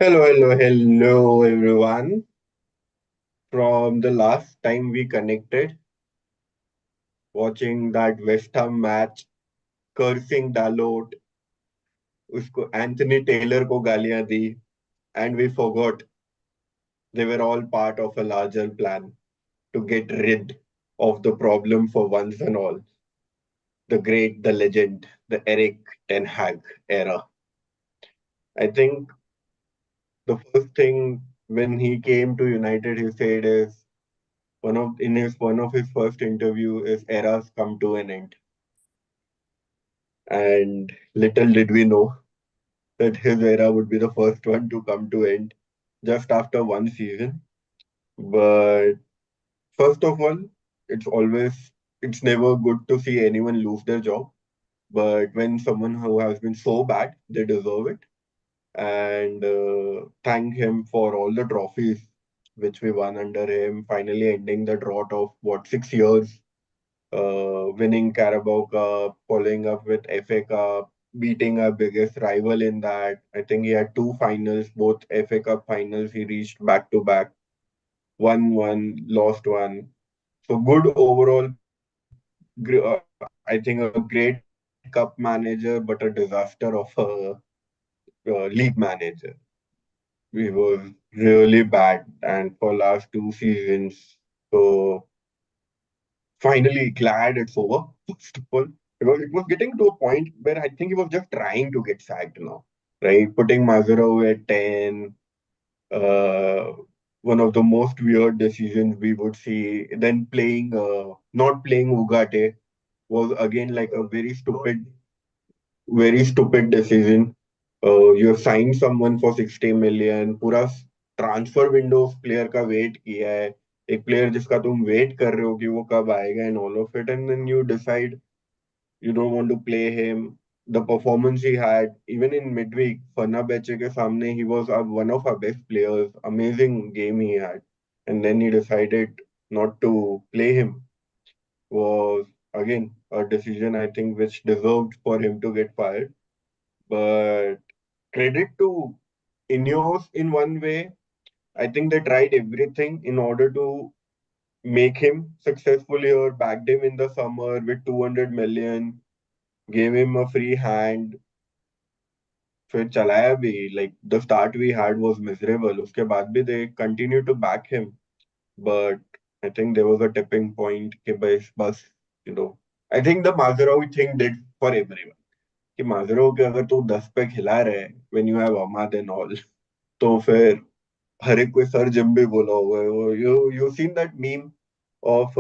Hello, everyone. From the last time we connected, watching that West Ham match, cursing Dalot, उसको Anthony Taylor को गालियां दी, and we forgot they were all part of a larger plan to get rid of the problem for once and all. The great, the legend, the Eric Ten Hag era. I think the first thing when he came to United, he said is one of his first interview is eras come to an end. And little did we know that his era would be the first one to come to end just after one season. But first of all, it's never good to see anyone lose their job. But when someone who has been so bad, they deserve it. And thank him for all the trophies which we won under him, finally ending the drought of what, 6 years, winning Carabao Cup, following up with FA Cup, beating our biggest rival in that. I think he had two finals, both FA Cup finals. He reached back to back, won one, lost one. So good overall. I think a great cup manager, but a disaster of a league manager. We were really bad, and for last two seasons. So finally glad it's over, first of all, because it was getting to a point where I think he was just trying to get sacked now, right? Putting Mazurov at 10, uh, one of the most weird decisions we would see. Then not playing Ugarte was again like a very stupid decision. You have signed someone for 60 million, पूरा transfer window उस player का wait किया है, एक player जिसका तुम wait कर रहे हो कि वो कब आएगा in all of it, and then you decide you don't want to play him. The performance he had, even in midweek, Fenerbahce ke samne, he was one of our best players. Amazing game he had. And then he decided not to play him. Was again a decision I think which deserved for him to get fired. But credit to Ineos in one way. I think they tried everything in order to make him successful here, backed him in the summer with 200 million, gave him a free hand, फिर चलाया भी. Like the start we had was miserable. उसके बाद भी they continue to back him. But I think there was a tipping point कि बस you know. I think the Mazraoui thing did for everyone. कि Mazraoui के अगर तू 10 पे खिला रहे when you have Ahmad and all, तो फिर हर एक कोई सर जिम भी बोला हुआ है. वो you seen that meme of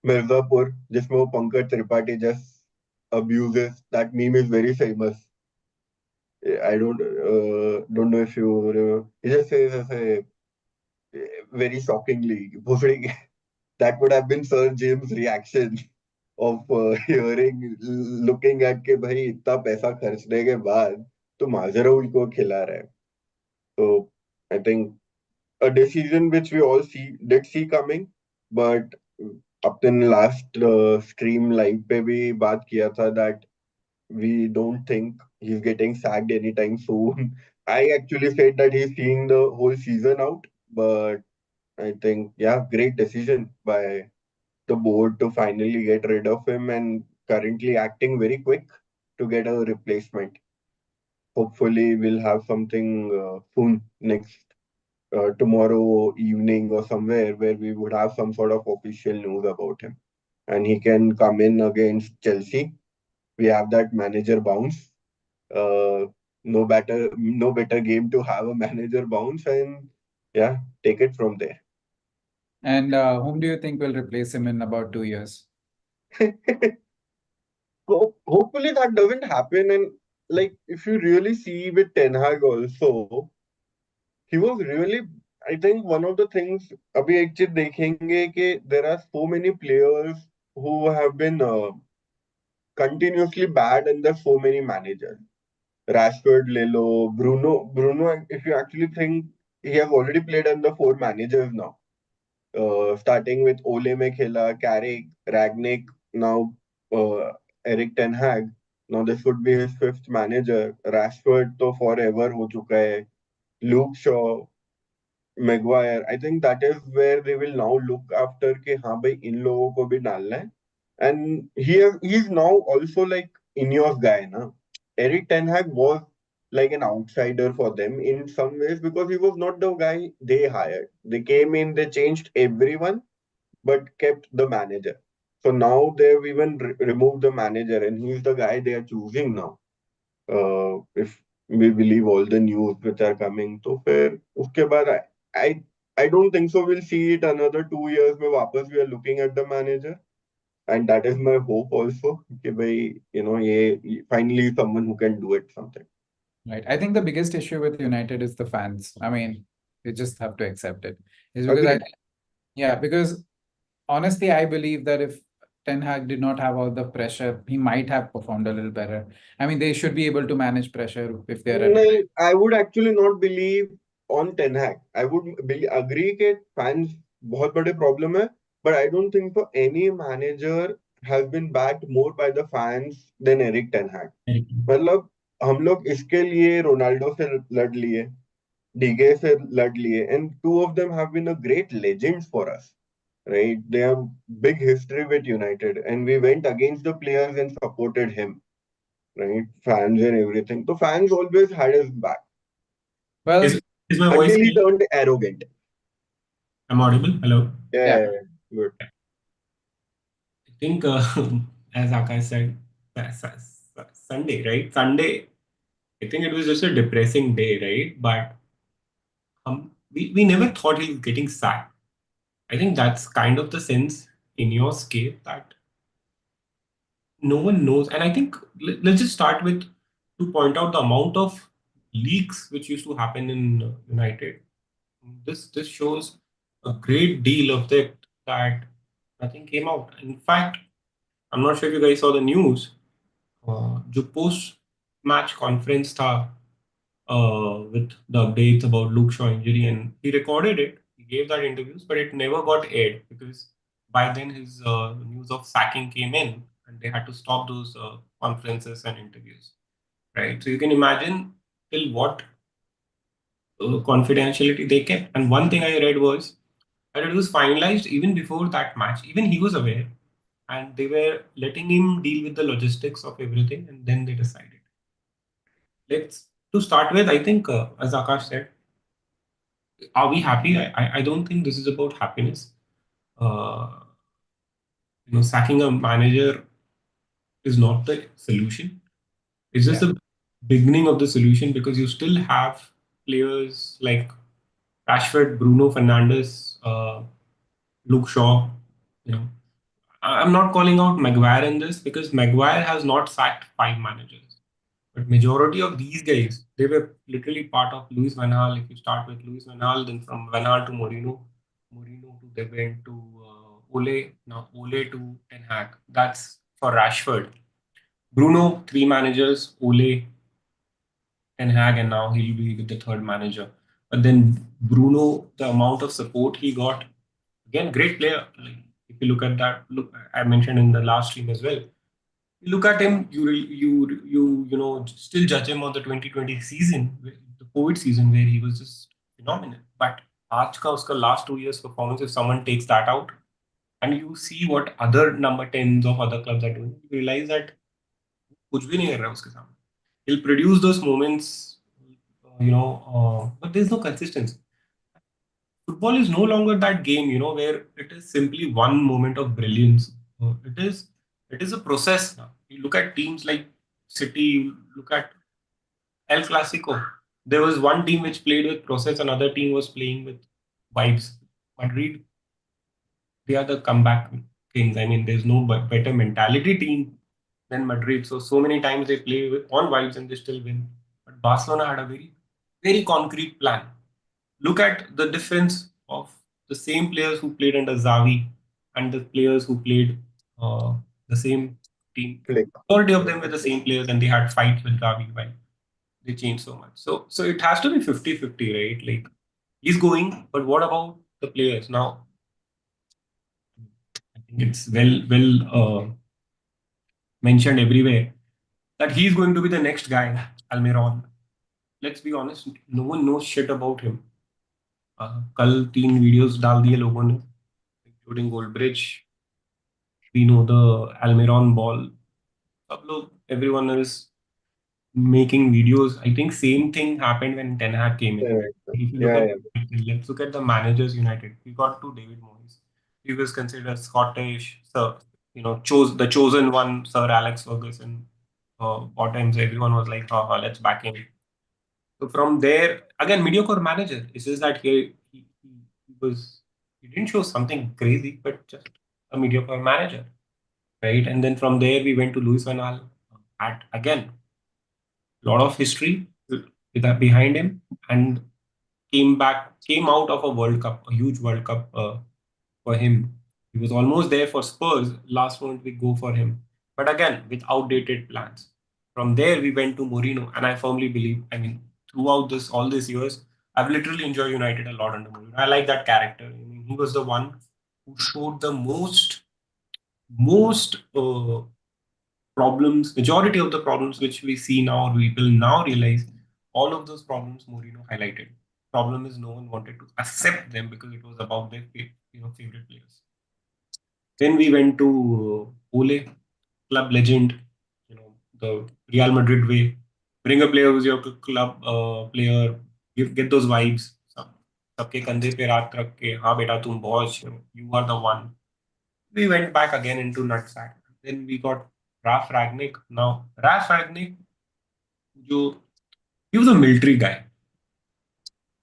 Mirzapur जिसमें वो Pankaj Tripathi just abuses. That meme is very famous. I don't know if you remember. He just says ऐसे very shockingly भोसड़ी. That would have been Sir James' reaction of hearing, looking at के भाई इतना पैसा खर्चने के बाद तो माजरा को खिला रहा है. So I think a decision which we all did see coming, but अपने last stream live पे भी बात किया था that we don't think he's getting sacked anytime soon. I actually said that he's seeing the whole season out, but I think, yeah, great decision by the board to finally get rid of him and currently acting very quick to get a replacement. Hopefully, we'll have something soon next tomorrow evening or somewhere where we would have some sort of official news about him. And he can come in against Chelsea. We have that manager bounce. uh, no better game to have a manager bounce, and yeah, take it from there. And whom do you think will replace him in about 2 years? Hopefully that doesn't happen. And like if you really see with Ten Hag also, he was really, I think one of the things अभी एक चीज देखेंगे कि there are so many players who have been continuously bad under so many managers. Rashford, Lelo, Bruno, if you actually think, he has already played under four managers now. Starting with Ole Mekela, Carrick, Ragnick, now Eric Ten Hag. Now this would be his fifth manager. Rashford तो forever हो चुका है. Luke Shaw, Maguire. I think that is where they will now look after कि हाँ भाई इन लोगों को भी डालना है. And he's now also like Ineos guy ना. Eric Ten Hag was like an outsider for them in some ways because he was not the guy they hired. They came in, they changed everyone, but kept the manager. So now they've even removed the manager, and he's the guy they are choosing now. If we believe all the news which are coming, तो फिर उसके बाद I I don't think so. We'll see it another 2 years में वापस we are looking at the manager, and that is my hope also कि भाई ये finally someone who can do it something. Right. I think the biggest issue with United is the fans. I mean, you just have to accept it. Is because Agreed. yeah, because honestly, I believe that if Ten Hag did not have all the pressure, he might have performed a little better. I mean, they should be able to manage pressure if they are under. नहीं, I would actually not believe on Ten Hag. I would agree कि fans बहुत बड़े problem है, but I don't think so any manager has been backed more by the fans than Eric Ten Hag. मतलब हम लोग इसके लिए Ronaldo से लड़ लिए, डीगे से लड़ लिए, and two of them have been a great legends for us, right? They have big history with United, and we went against the players and supported him, right? Fans and everything. So fans always had his back Well, Is my voice until he clear? turned arrogant. I'm audible? Hello. yeah. Yeah, good. I think, as Akash said, Sunday, right? Sunday, I think it was just a depressing day, right? But we never thought he was getting sacked. I think that's kind of the sense in your scale that no one knows. And I think let's just start with to point out the amount of leaks which used to happen in United. This shows a great deal of that nothing came out. In fact, I'm not sure if you guys saw the news. जो post match conference था with the updates about Luke Shaw injury, and he recorded it. He gave that interviews, but it never got aired because by then his news of sacking came in, and they had to stop those conferences and interviews. Right. So you can imagine till what confidentiality they kept. And one thing I read was that it was finalized even before that match. Even he was aware, and they were letting him deal with the logistics of everything, and then they decided. Let's to start with. I think, as Akash said, are we happy? I don't think this is about happiness. Uh, sacking a manager is not the solution. It's just Yeah. the beginning of the solution because you still have players like Rashford, Bruno Fernandes, Luke Shaw. You know, I'm not calling out Maguire in this because Maguire has not sacked five managers. But majority of these guys, they were literally part of Luis Van Gaal. If you start with Luis Van Gaal, then from Van Gaal to Mourinho, Mourinho to De Bruyne to Ole, now Ole to Ten Hag. That's for Rashford. Bruno, three managers, Ole, Ten Hag, and now he'll be with the third manager. But then Bruno, the amount of support he got, again, great player. Like, if you look at that, look, I mentioned in the last stream as well. You look at him, still judge him on the 2020 season, the COVID season, where he was just phenomenal. But आज का उसका last 2 years performance, if someone takes that out, and you see what other number tens of other clubs are doing, you realize that कुछ भी नहीं कर रहा है उसके सामने. He'll produce those moments, but there's no consistency. Football is no longer that game, where it is simply one moment of brilliance. It is a process now. You look at teams like City, you look at El Clasico. There was one team which played with process, another team was playing with vibes. Madrid, they are the comeback kings. I mean, there's no better mentality team than Madrid. So many times they play on vibes and they still win. But Barcelona had a very, very concrete plan. Look at the difference of the same players who played under Xavi and the players who played uh, the same team. Flick. Majority of them were the same players and they had fights with Xavi while they changed so much. So it has to be 50-50, right? Like he's going, but what about the players? Now I think it's well mentioned everywhere. that he's going to be the next guy, Almiron. Let's be honest, no one knows shit about him. कल 3 videos डाल दिए लोगों ने, including Goldbridge. We know the Almiron ball. सब लोग, everyone is making videos. I think same thing happened when Ten Hag came in. Correct. If you look Yeah, at, yeah. let's look at the managers United. We got to David Moyes. He was considered Scottish, Sir, chose the chosen one, Sir Alex Ferguson. What times everyone was like, oh, let's back him. So from there, again, mediocre manager. It's just that he didn't show something crazy, but just a mediocre manager, right? And then from there, we went to Luis Van Gaal. At again, lot of history with that behind him, and came out of a World Cup, a huge World Cup for him. He was almost there for Spurs. Last moment we go for him, but again with outdated plans. From there we went to Mourinho, and I firmly believe. I mean, throughout this all these years, I've literally enjoyed United a lot under Mourinho. I like that character. I mean, he was the one who showed the most problems, majority of the problems which we see now, or we will now realize, all of those problems Mourinho highlighted. Problem is no one wanted to accept them because it was about their favorite players. Then we went to Ole, club legend, the Real Madrid way. Bring a player who's your club player, get those vibes. सबके कंधे पे रात रख के हाँ बेटा तुम बहुत you are the one. We went back again into nutsack. Then we got Ralf Ragnick. Now Ralf Ragnick, जो he was a military guy,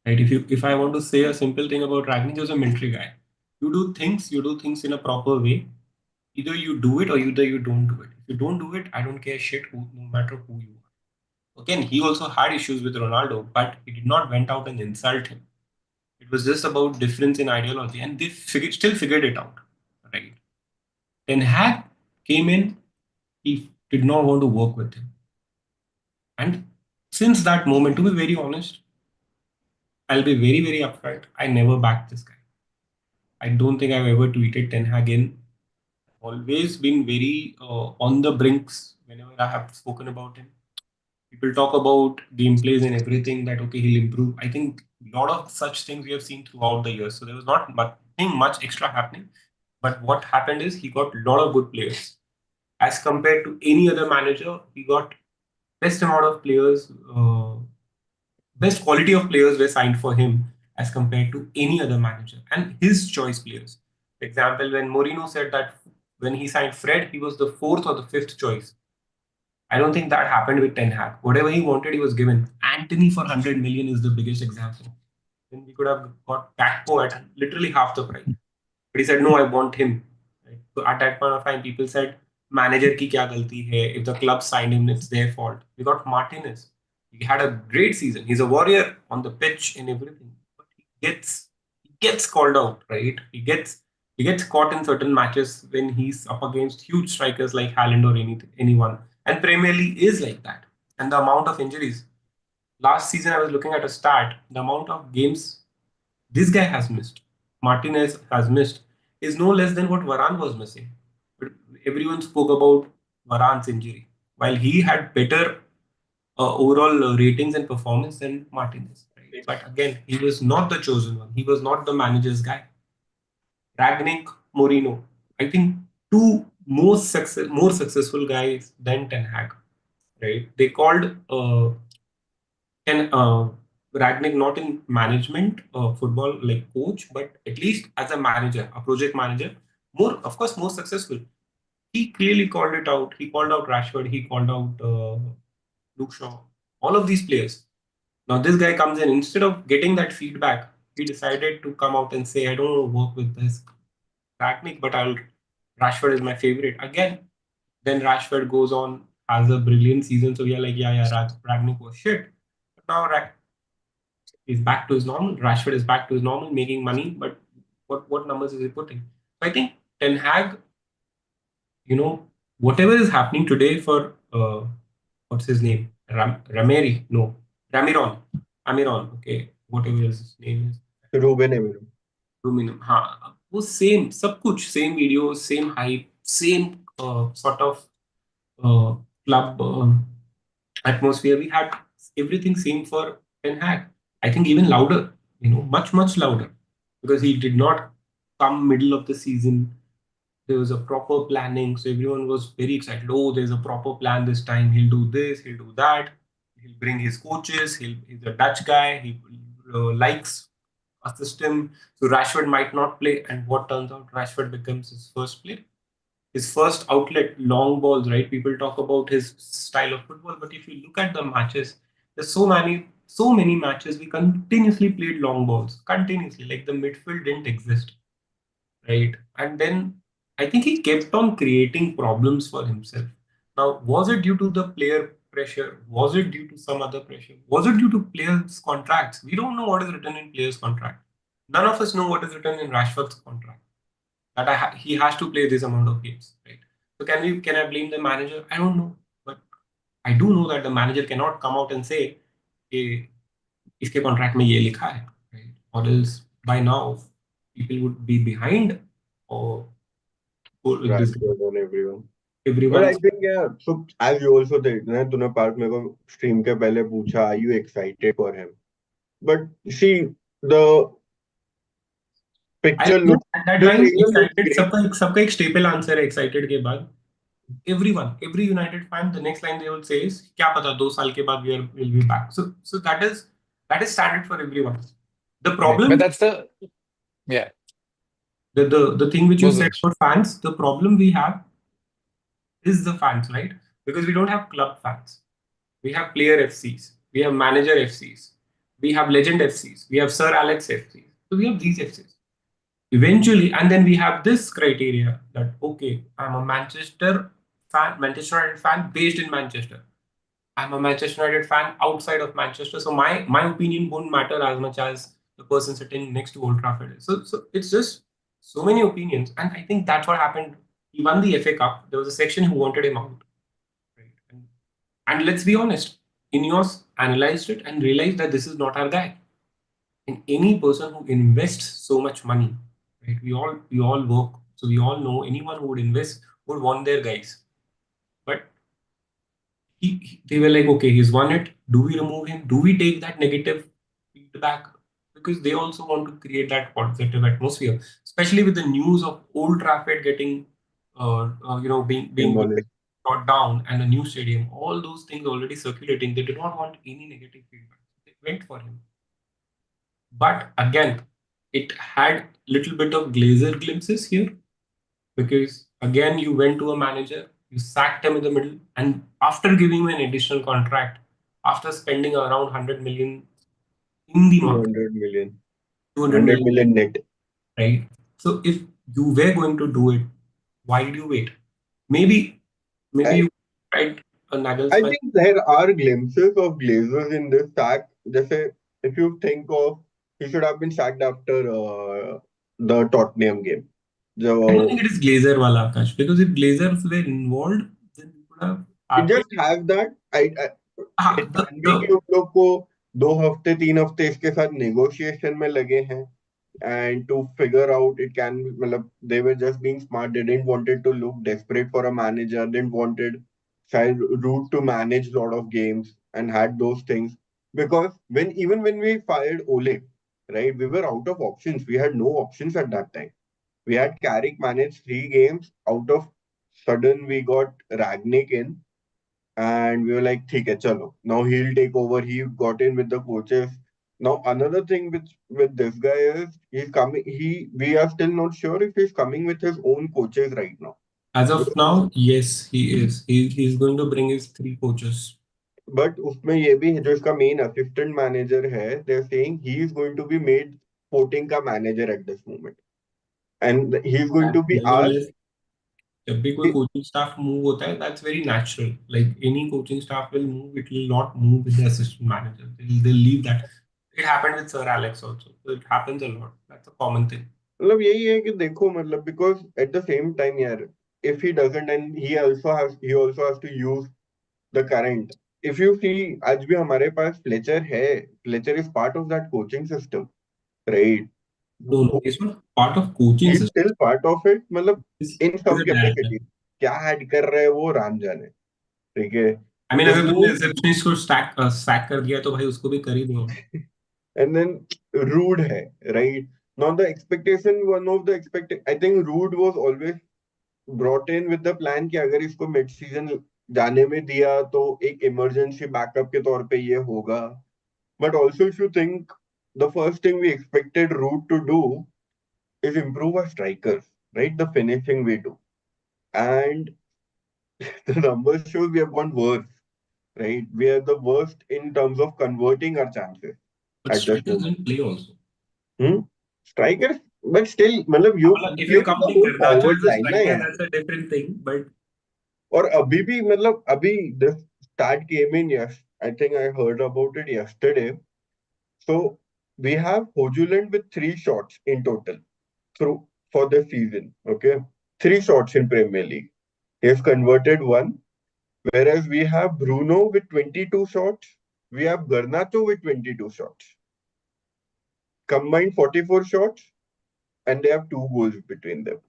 right? If I want to say a simple thing about Ragnick, he was a military guy. You do things in a proper way. Either you do it or either you don't do it. If you don't do it, I don't care shit no matter who you are. Again, he also had issues with Ronaldo, but he did not went out and insult him. It was just about difference in ideology, and they still figured it out, right? Ten Hag came in, he did not want to work with him. And since that moment, to be very honest, I'll be very, very upfront. I never backed this guy. I don't think I've ever tweeted Ten Hag in. Always been very on the brinks whenever I have spoken about him. People talk about gameplays and everything that okay, he'll improve. I think a lot of such things we have seen throughout the years. So there was not nothing much extra happening. But what happened is he got a lot of good players. As compared to any other manager, he got best amount of players, best quality of players were signed for him as compared to any other manager and his choice players. For example, when Mourinho said that when he signed Fred, he was the fourth or the fifth choice. I don't think that happened with Ten Hag. Whatever he wanted, he was given. Anthony for 100 million is the biggest example. Then we could have got Gakpo at literally half the price. But he said, no, I want him. Right? So at that point of time, people said, manager ki kya galti hai? If the club signed him, it's their fault. We got Martinez. He had a great season. He's a warrior on the pitch and everything. But he gets called out, right? He gets caught in certain matches when he's up against huge strikers like Haaland or anyone. And Premier League is like that. And the amount of injuries. Last season, I was looking at a stat. The amount of games this guy has missed, Martinez has missed, is no less than what Varane was missing. But everyone spoke about Varane's injury, while he had better overall ratings and performance than Martinez. Right? But again, he was not the chosen one. He was not the manager's guy. Ragnick, Mourinho, I think two more successful guys than Ten Hag. Right? They called Ragnick not in management, football like coach, but at least as a manager, a project manager, more of course more successful. He clearly called it out. He called out Rashford. He called out Luke Shaw. All of these players. Now this guy comes in, instead of getting that feedback, he decided to come out and say, "I don't want to work with this Ragnick, but I'll." Rashford is my favorite again. Then Rashford goes on, has a brilliant season. So we are like, yeah, Ragnick was shit. But now he's back to his normal. Rashford is back to his normal, making money. But what numbers is he putting? So I think Ten Hag, whatever is happening today for what's his name? Rameri? No, Ramiron. Amiron. Okay, whatever his name is. Ruben Amorim. Ruminum. हाँ, वो same सब कुछ same video, same hype, same sort of uh, club atmosphere. We had everything same for Ten Hag. I think even louder, much louder, because he did not come middle of the season. There was a proper planning, so everyone was very excited. Oh, there's a proper plan this time. He'll do this, he'll do that. He'll bring his coaches. He's a Dutch guy. He likes a system. So Rashford might not play, and what turns out, Rashford becomes his first player, his first outlet, long balls, right? People talk about his style of football, but if you look at the matches, there's so many matches we continuously played long balls, continuously, like the midfield didn't exist, right? And then I think he kept on creating problems for himself. Now, was it due to the player pressure? Was it due to some other pressure? Was it due to players' contracts? We don't know what is written in players' contract. None of us know what is written in Rashford's contract, that he has to play this amount of games, right? So can I blame the manager? I don't know, but I do know that the manager cannot come out and say कि इसके contract में ये लिखा है, right? Or else by now people would be behind, or this Rashford and everyone. But I everyone's. think, yeah, so as you also did, ना तूने park मेरे को स्ट्रीम के पहले पूछा, are you excited for him? But see, the I picture think looks, that the line trailer looks excited, great. सबका एक staple answer है excited के बाद. Every United fan, the next line they will say is क्या पता 2 साल के बाद will be back. So that is standard for everyone. The Right. But problem, that's the, yeah, the thing which you goes said Dinesh. about fans, the problem we have is the fans, right? Because we don't have club fans. We have player FCs, we have manager FCs, we have legend FCs, we have Sir Alex FCs. So we have these FCs. Eventually, and then we have this criteria that okay, I'm a Manchester United fan based in Manchester. I'm a Manchester United fan outside of Manchester, so my opinion won't matter as much as the person sitting next to Old Trafford is. So it's just so many opinions, and I think that's what happened. He won the FA Cup. There was a section who wanted him out, right? And let's be honest, Ineos analyzed it and realized that this is not our guy. And any person who invests so much money, right? We all work, so we all know anyone who would invest would want their guys. But they were like, okay, he's won it. Do we remove him? Do we take that negative feedback? Because they also want to create that positive atmosphere, especially with the news of Old Trafford getting, being Demolished. brought down and a new stadium. All those things already circulating. They did not want any negative feedback. They went for him. But again, it had little bit of Glazer glimpses here, because again you went to a manager, you sacked him in the middle, and after giving him an additional contract, after spending around 100 million in the market, 200 million. 200 100 million, million net. right? So if you were going to do it, why did you wait? Maybe I you tried a I Nagelsmann. think there are glimpses of Glazers in this sack. Just if you think of, he should have been sacked after the Tottenham game. I don't think So it is Glazer wala Akash, because if Glazers were involved, then we would have it happened. just has that. Ah, It can be कि उन लोग को 2 हफ्ते 3 हफ्ते इसके साथ negotiation में लगे हैं, and to figure out it can मतलब they were just being smart. They didn't wanted to look desperate for a manager. Didn't wanted शायद route to manage lot of games and had those things, because when we fired Ole, right, we were out of options. We had no options at that time. We had Carrick manage 3 games out of sudden we got Ragnick in, and we were like, ठीक है, chalo. Now he'll take over. He got in with the coaches. Now another thing with this guy is he's coming. We are still not sure if he's coming with his own coaches right now. As of now, yes, he is. He's going to bring his 3 coaches. But उसमें ये भी है, जो इसका main assistant manager है, they're saying he is going to be made Sporting का manager at this moment, and he's going to be asked. Nevertheless, जब भी कोई कोचिंग स्टाफ मूव होता है, that's very natural. Like any coaching staff will move, it will not move with the assistant manager. They'll leave that. It happened with Sir Alex also. So it happens a lot. That's a common thing. मतलब यही है कि देखो मतलब because at the same time यार, if he doesn't, and he also has to use the current. If you see, आज भी हमारे पास फ्लेचर है. Fletcher is part of that coaching system, right? No, no, he's not part of coaching He's system. still part of it, मतलब He's, in he's some a director. capacity. क्या add कर रहे हैं वो राम जाने. ठीक है. I mean, The अगर तुमने move, रिसेप्शनिस्ट को सैक कर दिया तो भाई उसको भी कर ही दो. and then rude hai, right? Now the expectation, one of the expect, I think rude was always brought in with the plan कि अगर इसको मिड सीजन जाने में दिया तो एक इमरजेंसी बैकअप के तौर पे ये होगा. But also if you think, the first thing we expected Root to do is improve our strikers, right? The finishing we do. And the numbers show we have gone worse, right? We are the worst in terms of converting our chances But at this strikers moment. didn't play also. Hmm? Strikers, but still, मतलब you मतलब if play you're with the counting whole Garnacho forward as a line ना striker, यार. that's a different thing. But और अभी भी मतलब अभी the start came in, yes, I think I heard about it yesterday. So we have Hojuland with 3 shots in total through for the season. Okay, 3 shots in Premier League. He has converted one, whereas we have Bruno with 22 shots. We have Garnacho with 22 shots. Combined 44 shots, and they have 2 goals between them.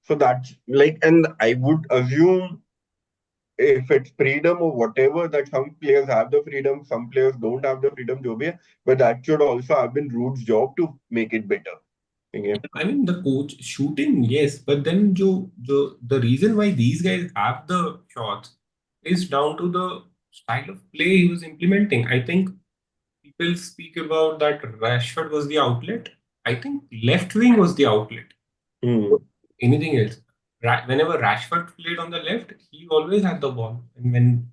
So that's like, and I would assume if it's freedom or whatever, that some players have the freedom, some players don't have the freedom, jo bhi hai, but that should also have been Root's job to make it better. Okay. I mean, the coach shooting, yes, but then the reason why these guys have the shots is down to the style of play he was implementing. I think people speak about that Rashford was the outlet. I think left wing was the outlet. Hmm. Anything else? Whenever Rashford played on the left, he always had the ball, and when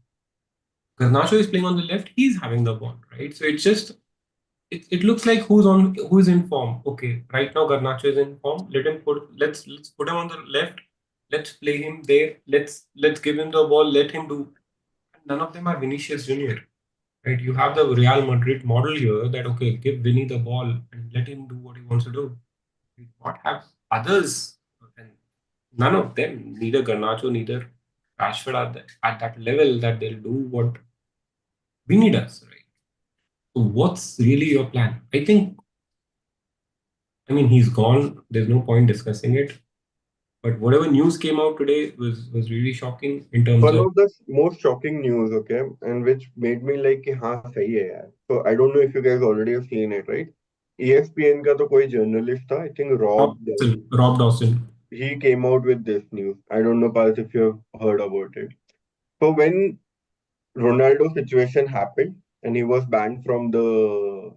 Garnacho is playing on the left, he's having the ball, right? So it's just it looks like who's in form. Okay, right now Garnacho is in form. Let's put him on the left. Let's play him there. Let's give him the ball. Let him do. None of them are Vinicius Junior, right? You have the Real Madrid model here that okay, give Vinny the ball and let him do what he wants to do. You not have others, and none of them, neither Garnacho, neither Rashford are at that level that they'll do what Vinny does, right? So what's really your plan? I mean, he's gone. There's no point discussing it. But whatever news came out today was really shocking in terms One of of the most shocking news, okay, and which made me like, कि हाँ सही है यार. So I don't know if you guys already have seen it, right? ESPN का तो कोई journalist था, I think Rob Rob Dawson. Rob Dawson. he came out with this news. I don't know, Paris, if you have heard about it. So when Ronaldo situation happened and he was banned from the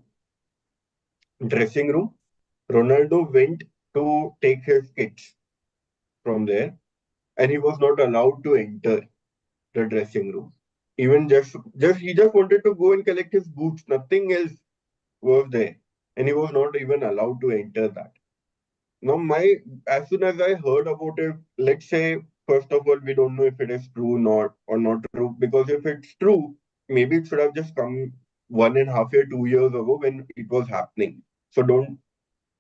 dressing room, Ronaldo went to take his kits from there, and he was not allowed to enter the dressing room. Even just he just wanted to go and collect his boots. Nothing else was there, and he was not even allowed to enter that. Now, my as soon as I heard about it, let's say first of all, we don't know if it is true not or not true, because if it's true, maybe it should have just come 1.5 year, 2 years ago when it was happening. So don't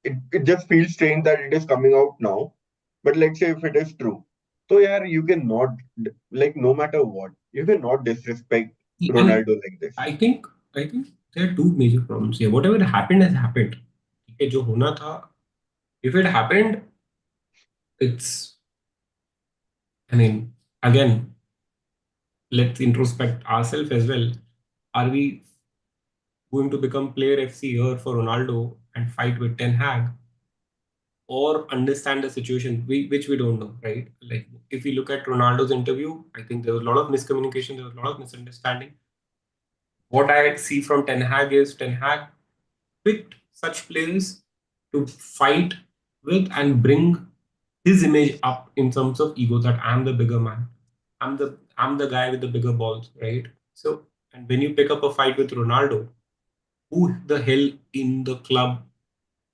it just feels strange that it is coming out now. But let's say if it is true. So yeah, you cannot like no matter what, you cannot disrespect And Ronaldo like this. I think I think there are two major problems here. Whatever happened has happened. Okay, जो होना था, if it happened, it's I mean, again, let's introspect ourselves as well. Are we going to become player FC here for Ronaldo and fight with Ten Hag, or understand the situation, which we don't know, right? Like if we look at Ronaldo's interview, I think there was a lot of miscommunication, there was a lot of misunderstanding. What I see from Ten Hag is Ten Hag picked such players to fight with and bring his image up in terms of ego that I'm the bigger man. I'm the guy with the bigger balls, right? So and when you pick up a fight with Ronaldo, who the hell in the club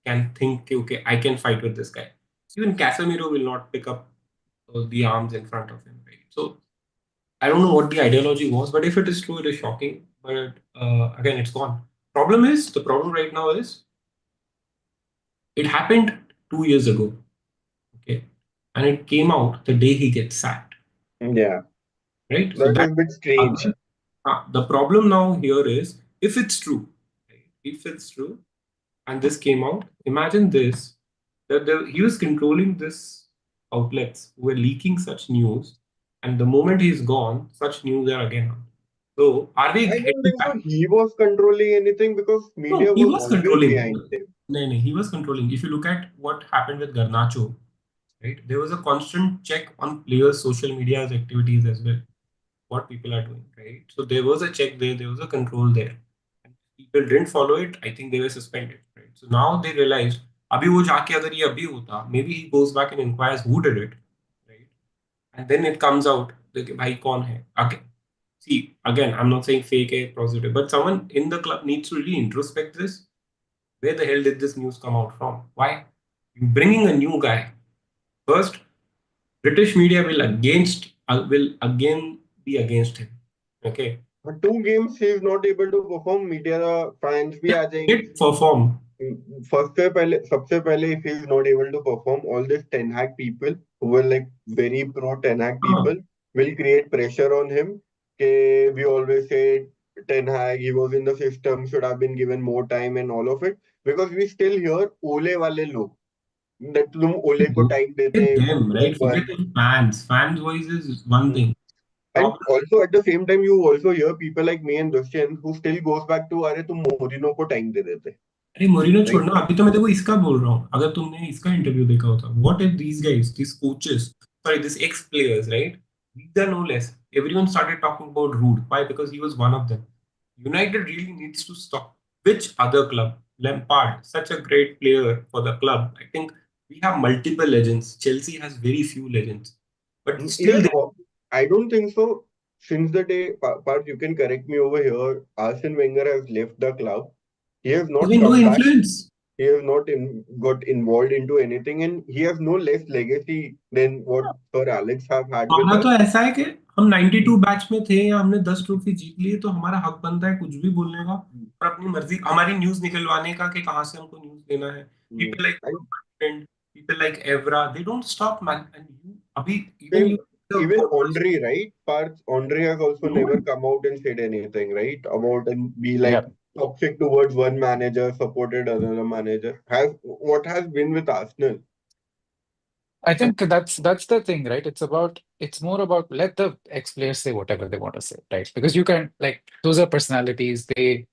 can think, okay, I can fight with this guy? Even Casemiro will not pick up the arms in front of him, right? So I don't know what the ideology was, but if it is true, it is shocking. But again, it's gone. The problem right now is it happened 2 years ago, okay, and it came out the day he gets sacked, Yeah, right? So that that is a bit strange. the problem now here is if it's true, right? If it's true, and this came out, imagine this that he was controlling this outlets who were leaking such news. And the moment he's gone, such news are again on. So are we I don't heading think so. back? He was controlling anything because No, media he was was always controlling. behind him. No, no, he was controlling. If you look at what happened with Garnacho, right, there was a constant check on players' social media's activities as well, what people are doing, right? So there was a check there, there was a control there. And people didn't follow it, I think they were suspended, right? So now they realized, अभी वो जाके अगर ये अभी होता, maybe he goes back and inquires who did it, right? And then it comes out that भाई कौन है? Okay. See, again, I'm not saying fake or positive, but someone in the club needs to really introspect this. Where the hell did this news come out from? Why? You bringing a new guy. First, British media will again be against him. Okay. But 2 games he is not able to perform. Media fans भी Yeah, uh he जाएंगे. did perform. First से पहले सबसे पहले if he is not able to perform, all these Ten Hag people who were like very pro Ten Hag Uh, people will create pressure on him. We always say Ten Hag, he was in the system, should have been given more time and all of it. Because we still hear Ole वाले लोग that तुम ओले को time देते Forget them, right? Forget one. the fans. Fans voice is one thing. And Problem. also at the same time you also hear people like me and Dushyant who still goes back to अरे तुम Moreno को time दे देते, अरे Moreno right? छोड़ना, अभी तो मैं देखो इसका बोल रहा हूँ, अगर तुमने इसका इंटरव्यू देखा होता, what if these guys, these coaches, sorry this ex players, right, these are no less, everyone started talking about Rude. Why? Because he was one of them. United really needs to stop. Which other club? Lampard, such a great player for the club. I think we have multiple legends. Chelsea has very few legends, but still Even they I don't think so. Since the day, Parth, you can correct me over here, Arsene Wenger has left the club. He has not have no come back. influence. He has not got involved into anything, and he has no less legacy than what Sir Alex have had with हमारा us. तो ऐसा है कि हम 92 batch में थे या हमने 10 ट्रॉफी जीत ली, तो हमारा हक बनता है कुछ भी बोलने का और अपनी मर्जी हमारी न्यूज निकलवाने का कि कहाँ से हमको न्यूज लेना है. Mm. People like And people like Evra, they don't stop man. And you अभी even same, you the even purpose. Andre, right? Parth, Andre has also no never come out and said anything, right? About and be Yeah. like toxic towards one manager, supported another manager. Has what has been with Arsenal? I think that's the thing, right? It's more about let the ex-players say whatever they want to say, right? Because you can like those are personalities. They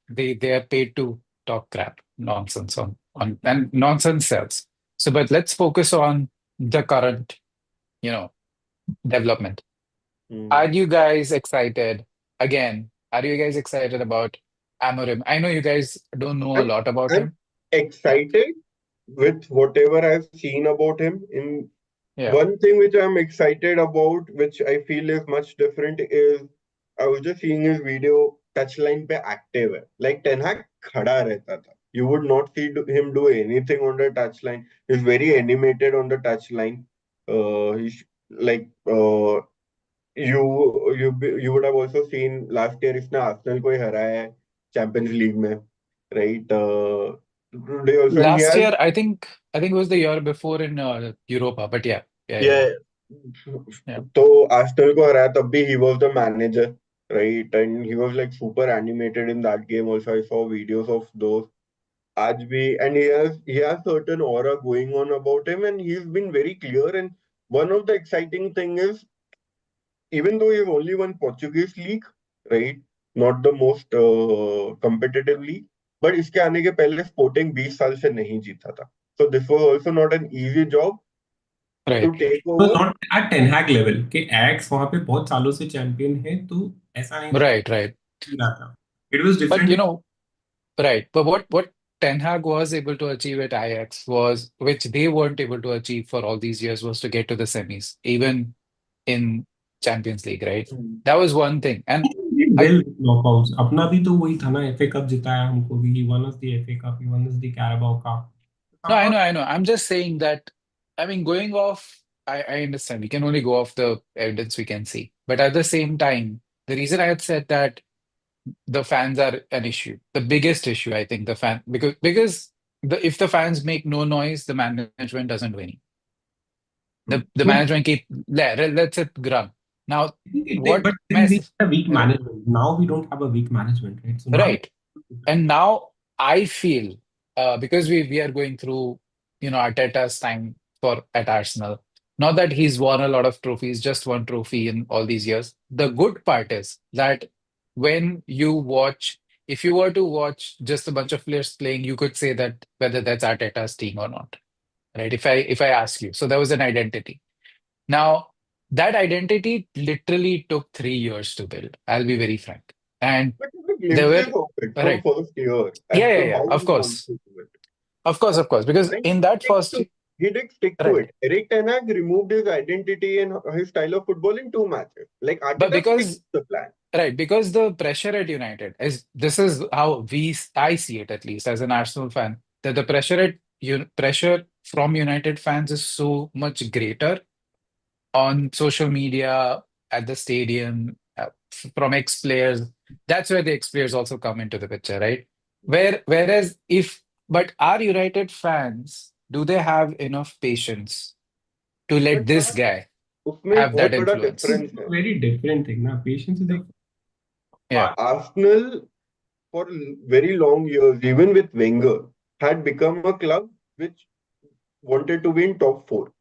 are paid to talk crap, nonsense on and nonsense sells. So, but let's focus on the current, you know, development. Are Mm. you guys excited again? Are you guys excited about Amorim? I know you guys don't know a I'm lot about I'm him. Yeah, excited with whatever I've seen about him. In yeah. one thing which I'm excited about, which I feel is much different, is I was just seeing his video. Touchline पे active है. Like Ten Hag खड़ा रहता था. You would not see him do anything on the touchline. He's very animated on the touchline. He's like you would have also seen last year इसने Arsenal को ही हराया है champions league में, right? Today also, and he Last has, year, I think it was the year before in Europa, but yeah. yeah. Yeah. तो Arsenal को हराया तब भी he was the manager, right? And he was like super animated in that game also. I saw videos of those. आज भी, and he has certain aura going on about him, and he's been very clear. And one of the exciting thing is, even though he's only won Portuguese league, right? Not the most competitive league, but इसके आने के पहले sporting 20 साल से नहीं जीता था. So this was also not an easy job to Right. take तो over. Not at Ten Hag level के एक्स वहां पे बहुत सालों से चैंपियन है, तो ऐसा नहीं था कि Right. जीत रहा था. It was But different. you know, right. But what Ten Hag was able to achieve at Ajax was, which they weren't able to achieve for all these years, was to get to the semis, even in Champions League, right? Hmm. That was one thing. And I well knockouts अपना भी तो वही था ना, FA cup जिताया हमको भी, he won us the FA Cup, he won us the Carabao Cup. no, I know. I'm just saying that, I mean, going off, I understand. We can only go off the evidence we can see. But at the same time, the reason I had said that the fans are an issue, the biggest issue, I think, the fan because if the fans make no noise, the management doesn't do anything. The management keep let's it run. Now, what But then we mess had a weak management. Now we don't have a weak management, right? So now right? And now I feel because we are going through Arteta's time for at Arsenal. Not that he's won a lot of trophies, just one trophy in all these years. The good part is that when you watch, if you were to watch just a bunch of players playing, you could say that whether that's Arteta's team or not, right? If I ask you, so there was an identity. Now that identity literally took 3 years to build. I'll be very frank, and But you have there were glimpses of it from right, first year yeah, as yeah, to yeah, how of he wants course, to do it. of course, because And in that first, he did stick to right, it. Eric Ten Hag removed his identity and his style of football in 2 matches. Like but Arteta sticks because to the plan. right, because the pressure at United is this is how I see it at least as an Arsenal fan, that the pressure from United fans is so much greater on social media, at the stadium, from ex-players. That's where the ex-players also come into the picture, right? Whereas if but are United fans, do they have enough patience to let But this यार guy उसमें have that बहुत बड़ा influence? It's difference a है. very different thing. Now, patience is a Like Yeah. Arsenal for very long years, even with Wenger, had become a club which wanted to be in top four,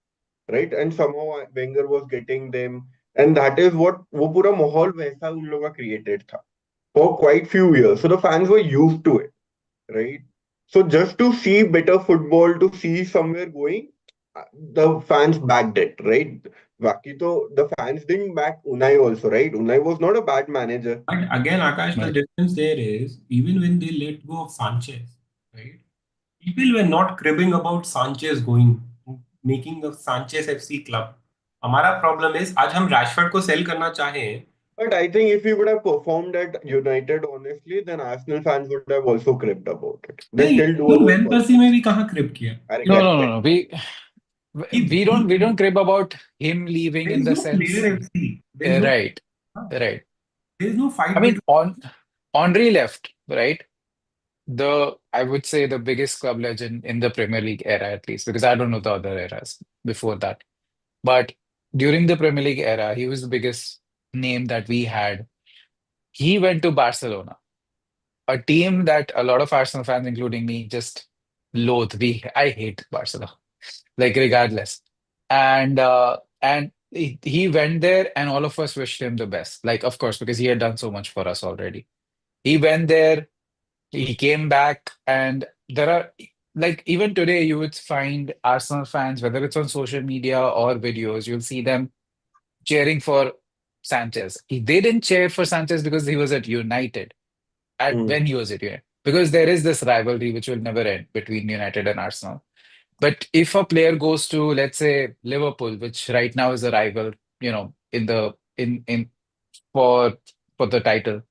right? And somehow Wenger was getting them, and that is what वो पूरा माहौल वैसा उन लोगों का created था for quite few years. So the fans were used to it, right? So just to see better football, to see somewhere going, the fans backed it, right? Baki to the fans didn't back Unai also, right? Unai was not a bad manager. But again, Akash, the Right. difference there is even when they let go of Sanchez, right? People were not cribbing about Sanchez going, making a Sanchez FC club. हमारा problem is आज हम Rashford को cell करना चाहें. But I think if he would have performed at United honestly, then Arsenal fans would have also cribbed about it. They नहीं, still do a lot van for Percy him. में भी कहाँ क्रिप किया. अरे No, no, करते no, हैं. no. We don't crib about him leaving There in is the no sense, player FC. There is no, right, right. there is no I fight mean, between. on Henry left, right? I would say the biggest club legend in the Premier League era, at least, because I don't know the other eras before that. But during the Premier League era, he was the biggest name that we had. He went to Barcelona, a team that a lot of Arsenal fans, including me, just loathe. I hate Barcelona, like regardless. And he went there, and all of us wished him the best. Like, of course, because he had done so much for us already. He went there, he came back, and there are like even today you would find Arsenal fans, whether it's on social media or videos, you'll see them cheering for Sanchez. They didn't cheer for Sanchez because he was at United, at Hmm. when he was at United. Because there is this rivalry which will never end between United and Arsenal. But if a player goes to, let's say, Liverpool, which right now is a rival, in the in for the title,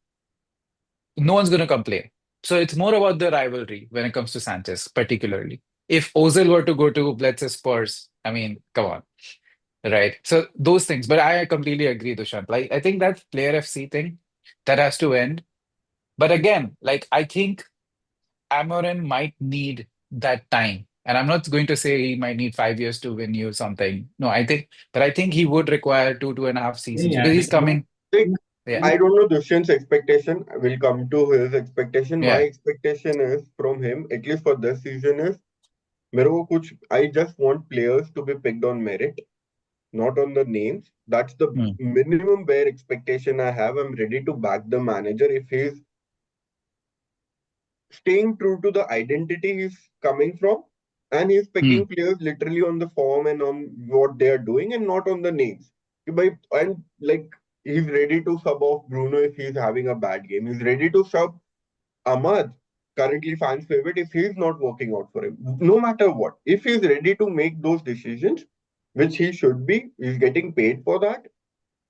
no one's going to complain. So it's more about the rivalry when it comes to Sanchez, particularly. If Ozil were to go to, let's say, Spurs, I mean, come on, right? So those things. But I completely agree, Dushyant. Like, I think that player FC thing that has to end. But again, like, I think Amorim might need that time. And I'm not going to say he might need 5 years to win you something. No, I think he would require 2.5 seasons नहीं because यार, he's coming. Like, Yeah, I don't know Dushyant's expectation. We'll come to his expectation. My yeah. expectation is from him, at least for this season, is मेरे को कुछ I just want players to be picked on merit, not on the names. That's the Hmm, minimum bare expectation I have. I'm ready to back the manager if he's staying true to the identity he's coming from, and he's hmm, picking players literally on the form and on what they are doing and not on the names. And like he's ready to sub off Bruno if he's having a bad game. He's ready to sub Ahmad, currently fans' favorite, if he's not working out for him. No matter what. If he's ready to make those decisions, which he should be, he's getting paid for that.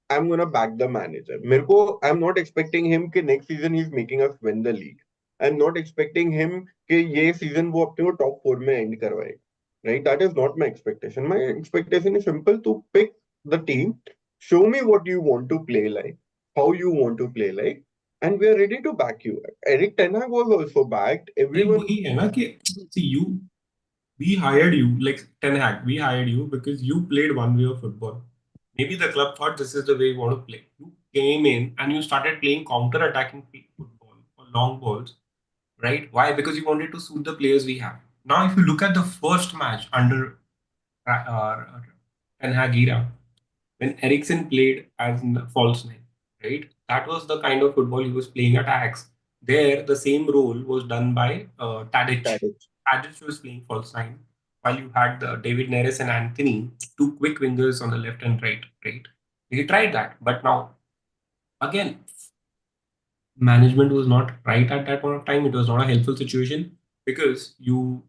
I'm gonna back the manager. Mirko, I'm not expecting him कि next season he's making us win the league. I'm not expecting him कि ये season वो अपने को top four में end करवाए. Right? That is not my expectation. My expectation is simple: to pick the team, show me what you want to play like, how you want to play like, and we are ready to back you. Eric Ten Hag was also backed. नहीं Everyone. वही है ना कि see you, we hired you like Ten Hag. We hired you because you played one way of football. Maybe the club thought this is the way you want to play. You came in and you started playing counter-attacking football or long balls, right? Why? Because you wanted to suit the players we have. Now, if you look at the first match under Ten Hag era, when Eriksen played as false nine, right? That was the kind of football he was playing at Ajax. There, the same role was done by Tadic. Tadic. Tadic was playing false nine, while you had David Neres and Anthony, two quick wingers on the left and right. Right? He tried that, but now again, management was not right at that point of time. It was not a helpful situation because you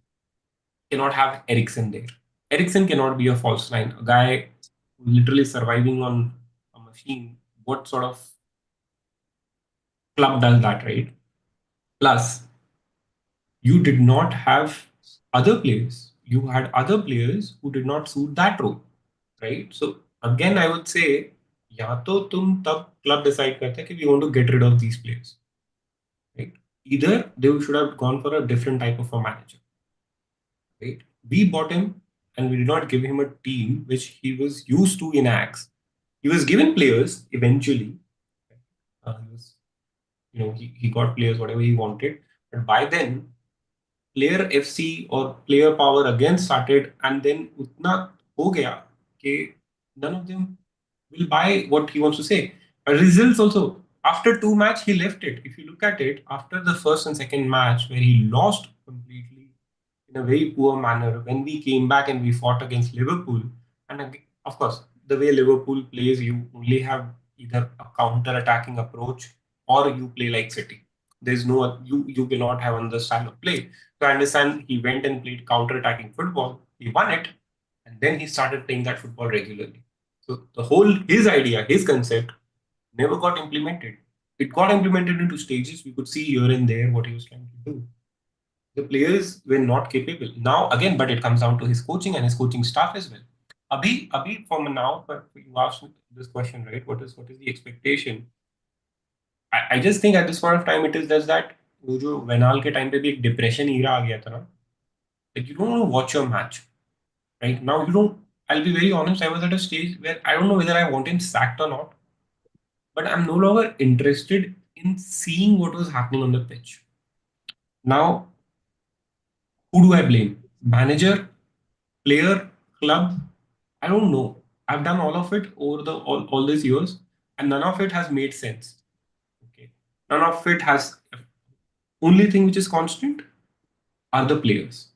cannot have Ericsson there. Ericsson cannot be a false nine. A guy literally surviving on a machine. What sort of club does that, right? Plus, you did not have other players. You had other players who did not suit that role, right? So again, I would say, या तो तुम तब club decide करते कि we want to get rid of these players, right? Either they should have gone for a different type of a manager, right? We bought him and we did not give him a team which he was used to in Ajax. He was given players eventually. He was, he got players whatever he wanted, but by then player FC or player power again started, and then utna ho gaya कि none of them will buy what he wants to say. Results also. After two match, he left it. If you look at it, after the first and second match, where he lost completely in a very poor manner, when we came back and we fought against Liverpool, and of course, the way Liverpool plays, you only have either a counter-attacking approach or you play like City. There's no you cannot have another style of play. So I understand he went and played counter-attacking football. He won it, and then he started playing that football regularly. So the whole his idea, his concept, never got implemented. It got implemented into stages. We could see here and there what he was trying to do. The players were not capable. Now again, but it comes down to his coaching and his coaching staff as well. Abhi from now, but you asked this question, right? What is the expectation? I just think at this point of time it is just that वो जो वेनाल के time पे भी एक depression Ira आ गया था ना, like you don't want to watch your match right now. You don't. I'll be very honest. I was at a stage where I don't know whether I want him sacked or not, but I'm no longer interested in seeing what was happening on the pitch. Now, who do I blame? Manager, player, club? I don't know. I've done all of it over the all these years, and none of it has made sense. Okay, none of it has. Only thing which is constant are the players,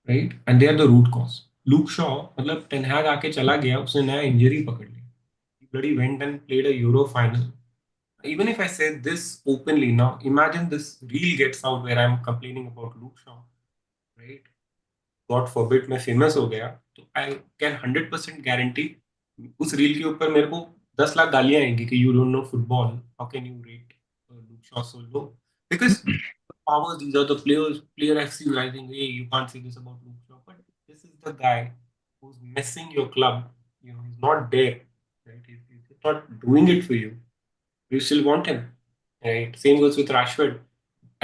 right? And they are the root cause. Luke Shaw, मतलब टेनहाग आके चला गया, उसने नया injury पकड़ ली. He bloody went and played a Euro final. Even if I say this openly now, imagine this reel gets out where I'm complaining about Luke Shaw, right? God forbid मैं famous हो गया तो I can 100% guarantee उस reel के ऊपर मेरे को 10 लाख गालियां आएंगी कि you don't know football how can you rate look Shaw so low because powers these are the players player FC writing hey you can't say this about Luke Shaw but this is the guy who's messing your club he's not there right he's not doing it for you you still want him right same goes with Rashford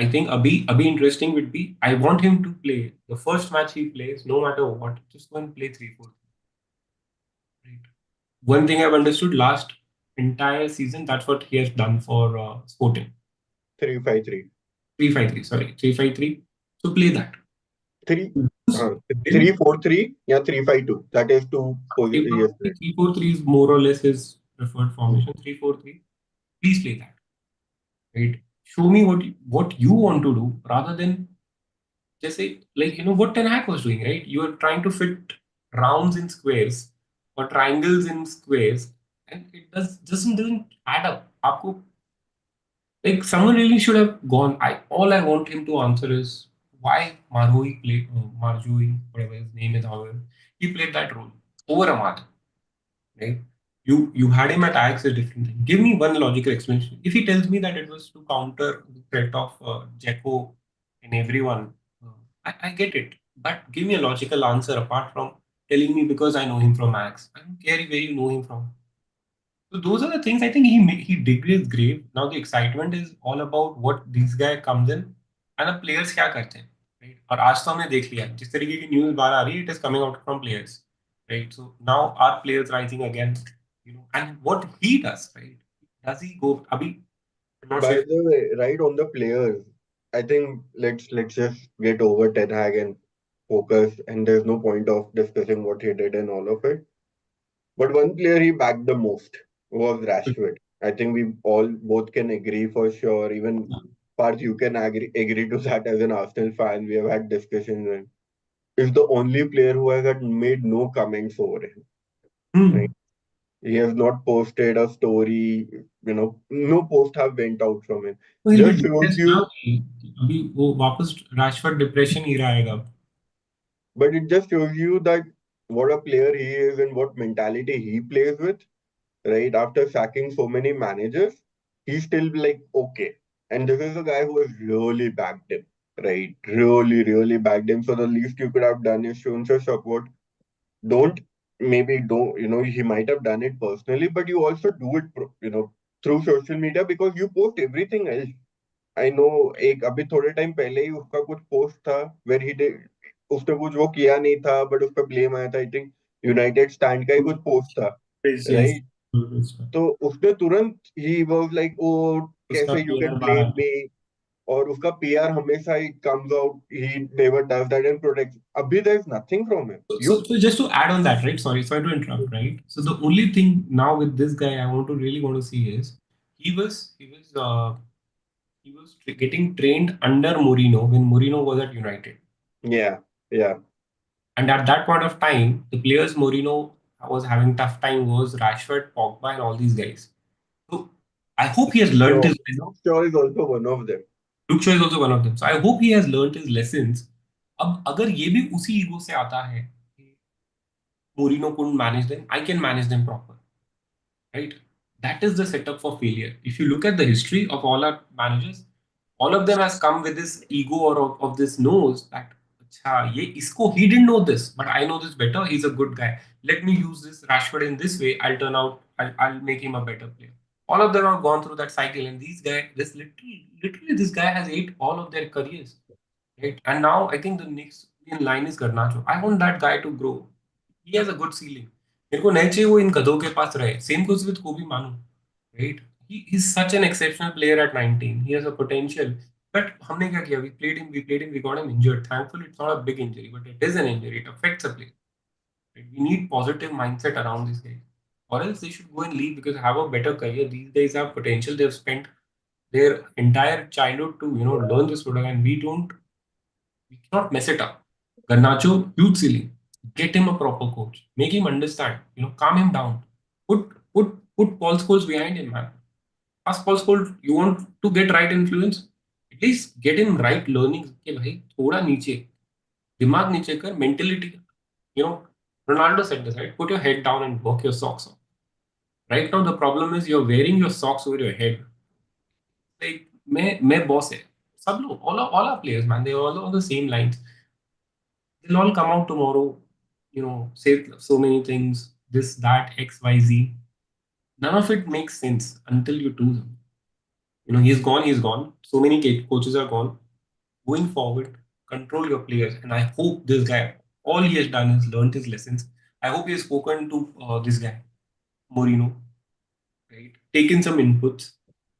I think Abhi interesting would be I want him to play the first match he plays, no matter what, just go and play 3-4. Right. One thing I've understood last entire season, that's what he has done for Sporting. 3-5-3. 3-5-3, sorry, 3-5-3. So play that. Three, Use 3-4-3, yeah, 3-5-2. That is two April yes, right. 3-4-3 is more or less his preferred Hmm. formation. 3-4-3. Please play that. Right. Show me what you want to do rather than just say like what Ten Hag was doing, right? You are trying to fit rounds in squares or triangles in squares, and it doesn't add up. आपको like someone really should have gone. I want him to answer is why Marjoi played Marjoi, whatever his name is, however he played that role over Ahmad, right? You had him at Ajax a different thing. Give me one logical explanation. If he tells me that it was to counter the threat of Jacko and everyone, I get it. But give me a logical answer apart from telling me because I know him from Ajax. I don't care where you know him from. So those are the things I think he digged his grave. Now the excitement is all about what this guy comes in and the players क्या करते हैं, right? और आज तो हमने देख लिया जिस तरीके की न्यूज़ बाहर आ रही है, it is coming out from players, right? So now our players rising again, and what he does, right? Does he go? अभी I'm not By sure. the way, right on the players, I think let's just get over Ten Hag and focus, and there's no point of discussing what he did and all of it. But one player he backed the most was Rashford. I think we all both can agree for sure. Even Parth, you can agree to that as an Arsenal fan. We have had discussions, and is the only player who has had made no comments over him. Right? Hmm. He has not posted a story. No post have went out from him. तो he'll be Just shows depressed now you, कि अभी वो वापस Rashford depression ही रहेगा अब. but it just shows you that what a player he is and what mentality he plays with. Right after sacking so many managers, he's still like okay. And this is a guy who has really backed him, right? Really, really backed him. So the least you could have done is shown some support. Don't maybe don't he might have done it personally, but you also do it through social media because you post everything else. I know एक अभी थोड़े time पहले ही उसका कुछ post था where he did उसने कुछ वो किया नहीं था बट उस पर ब्लेम आया था आई थिंक यूनाइटेड स्टैंड का ही कुछ पोस्ट था Yes. राइट तो उसने तुरंत ही वाज लाइक ओ उसका कैसे यू पीआर कैन बाहर आ ब्लेम गया. मी और उसका पीआर हमेशा ही comes out he never does that and protect अभी there is nothing from him you So just to add on that, right? Sorry to interrupt, right? So the only thing now with this guy I want to really want to see is he was getting trained under Mourinho when Mourinho was at United, या या and at that point of time, the players Mourinho was having tough time was Rashford, Pogba, and all these guys. So I hope he has learned his lesson. Luke Shaw is also one of them Luke Shaw is also one of them. So I hope he has learned his lessons. अब अगर ये भी उसी ego से आता है कि Mourinho couldn't manage them, I can manage them proper, right? That is the setup for failure. If you look at the history of all our managers, all of them has come with this ego or of this nose that अच्छा ये इसको he didn't know this, but I know this better. He's a good guy. Let me use this Rashford in this way. I'll make him a better player. All of them have gone through that cycle, and these guys, literally, this guy has ate all of their careers, right? And now I think the next in line is Garnacho. I want that guy to grow. He has a good ceiling. मेरे को नहीं चाहिए वो इन गधों के पास रहे. Same goes with Kobe Manu, right? He's such an exceptional player at 19. He has a potential. But हमने क्या किया? We got him injured. Thankfully, it's not a big injury, but it is an injury. It affects a player. Right? We need positive mindset around these guys. Or else they should go and leave because they have a better career. These guys have potential. They've spent their entire childhood to learn this product, and we cannot mess it up. Garnacho, huge ceiling. Get him a proper coach. Make him understand. Calm him down. Put Paul Scholes behind him, man. Ask Paul Scholes, you want to get right influence? At least get him right learning. कि भाई थोड़ा नीचे दिमाग नीचे कर mentality. You know, Ronaldo said this, right? Put your head down and work your socks off. Right now the problem is you're wearing your socks over your head. Like मैं boss है. सब लोग all our players, man, they all on the same lines. They'll all come out tomorrow, say so many things, this, that, X, Y, Z. None of it makes sense until you do them. He's gone. So many coaches are gone. Going forward, control your players. And I hope this guy, all he has done is learned his lessons. I hope he has spoken to this guy, Morino, right? Taken some inputs,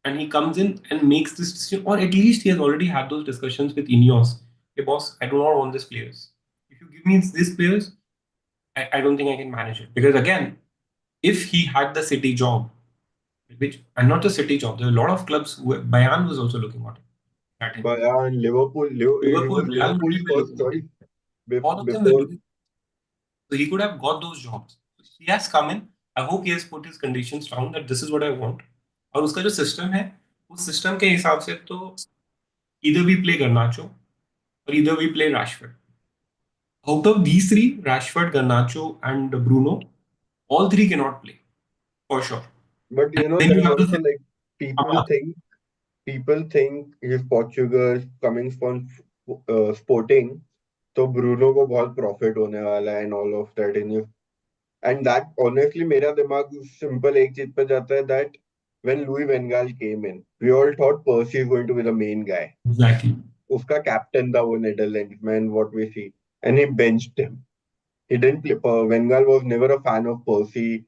and he comes in and makes this decision, or at least he has already had those discussions with Ineos. Hey, boss, I do not want these players. If you give me these players, I don't think I can manage it. Because again, if he had the City job, which and not the City job, there are a lot of clubs who Bayern was also looking at him. Bayern Liverpool he Liverpool, was Real Liverpool's Madrid were first looking at choice him. All of them were before. looking. So he could have got those jobs. He has come in. I hope he has put his conditions down that this is what I want. और उसका जो system है उस system के हिसाब से तो either we play Garnacho or either we play Rashford. Out of these three, Rashford, Garnacho, and Bruno, all three cannot play for sure. But And then you there's have also the like people Papa. think people think he's Portugal coming from Sporting, तो Bruno को बहुत profit होने वाला है and all of that and that honestly मेरा दिमाग simple एक चीज पे जाता है that when Louis Van Gaal came in, we all thought Percy is going to be the main guy. Exactly. उसका कैप्टन था वो Netherlands man, what we see, and he benched him. He didn't play. Van Gaal was never a fan of Percy,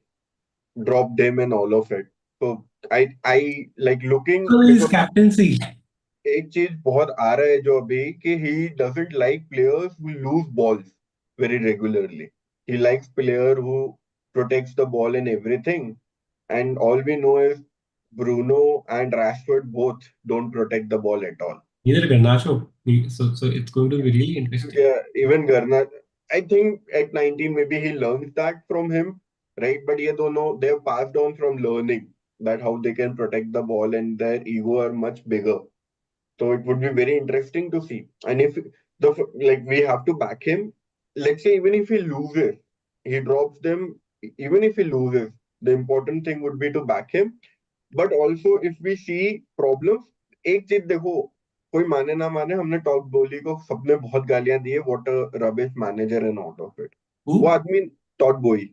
dropped him and all of it. So I like looking So his because captaincy. एक चीज बहुत आ रहा है जो अभी कि he doesn't like players who lose balls very regularly. He likes player who protects the ball in everything. And all we know is Bruno and Rashford both don't protect the ball at all. Neither Garnacho. So it's going to be really interesting. Yeah, even Garnacho. I think at 19 maybe he learns that from him, right? But ye dono they've passed on from learning that how they can protect the ball and their ego are much bigger. So it would be very interesting to see. And if like we have to back him, let's say even if he loses, he drops them. Even if he loses, the important thing would be to back him. But also if we see problems, एक चीज देखो, कोई माने ना माने हमने top गोली को सबने बहुत गालियां दी है, what a rubbish manager and out of it. वो Who? आदमी टॉट बोई,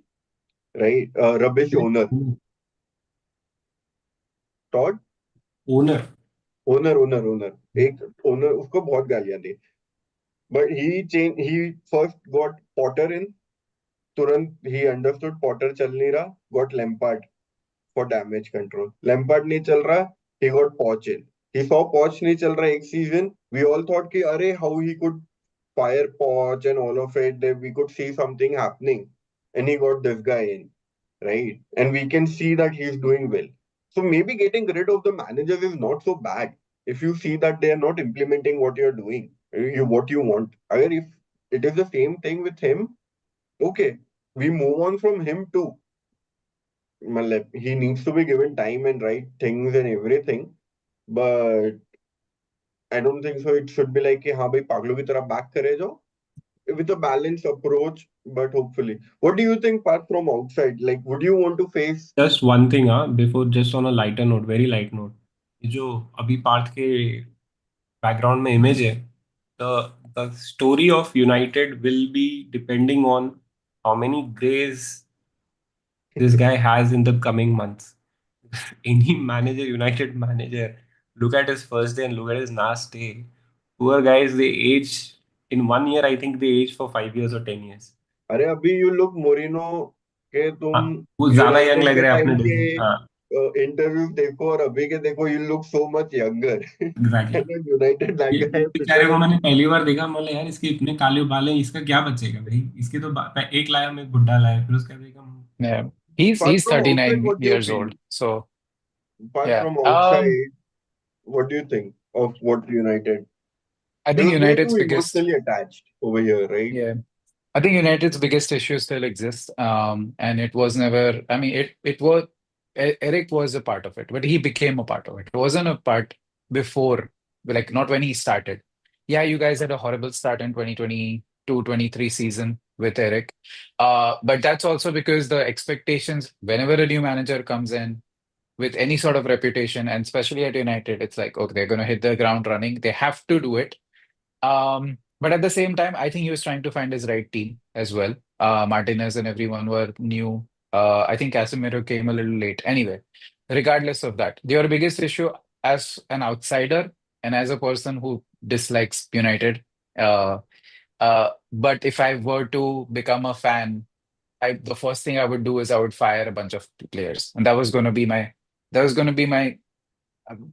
right, rubbish owner, Who? Taught Owner. Owner owner owner एक ओनर, उसको बहुत गालियां दी. But he first got Potter in. तुरंत he understood Potter चल नहीं रहा, got Lampard for damage control. Lampard नहीं चल रहा, he got Poch in. He saw Poch नहीं चल रहा एक season. We all thought कि अरे how he could fire Poch and all of it, that we could see something happening. And he got this guy in, right? And we can see that he's doing well. So maybe getting rid of the managers is not so bad if you see that they are not implementing what you're doing, what you want. Agar if it is the same thing with him, okay, we move on from him too. Matlab, he needs to be given time and right things and everything, but I don't think so. It should be like कि हाँ भाई पागलों की तरह back करे जाओ with a balanced approach, but hopefully. What do you think, apart from outside? Like, would you want to face? Just one thing, before, just on a lighter note, very light note. ये जो अभी पार्थ के background में image है, the story of United will be depending on how many grays this guy has in the coming months. Any manager, United manager, look at his first day and look at his last day. Poor guys, they age in 1 year. I think they age for 5 years or 10 years. अरे अभी you look Moreno के, तुम हाँ, वो ज्यादा young United लग के रहा है टाइम अपने के देखो. हाँ, इंटरव्यूज देखो और अभी के देखो, you look so much younger. Exactly. United ये लाइक है बेचारे को बिकॉज मैंने पहली बार देखा, मतलब यार इसके इतने काले बाल हैं, इसका क्या बचेगा भाई. इसके तो एक लाया, मैं एक बुड्ढा लाया, फिर उसका देखा. Yeah. He's apart from outside, 39 what do you years feel? old. So Apart yeah. from outside, what do you think of what United? I think Because we are United's too biggest emotionally attached over here, right? yeah. I think United's biggest issue still exists. And it was never, I mean, it was, Eric was a part of it, but he became a part of it. It wasn't a part before, like not when he started. Yeah, you guys had a horrible start in 2022-23 season with Eric. But that's also because the expectations, whenever a new manager comes in with any sort of reputation, and especially at United, it's like, okay, they're going to hit the ground running. They have to do it. But at the same time, I think he was trying to find his right team as well. Martinez and everyone were new. I think Casemiro came a little late. Anyway, regardless of that, your biggest issue as an outsider and as a person who dislikes United. Uh, but if I were to become a fan, the first thing I would do is I would fire a bunch of players, and that was going to be my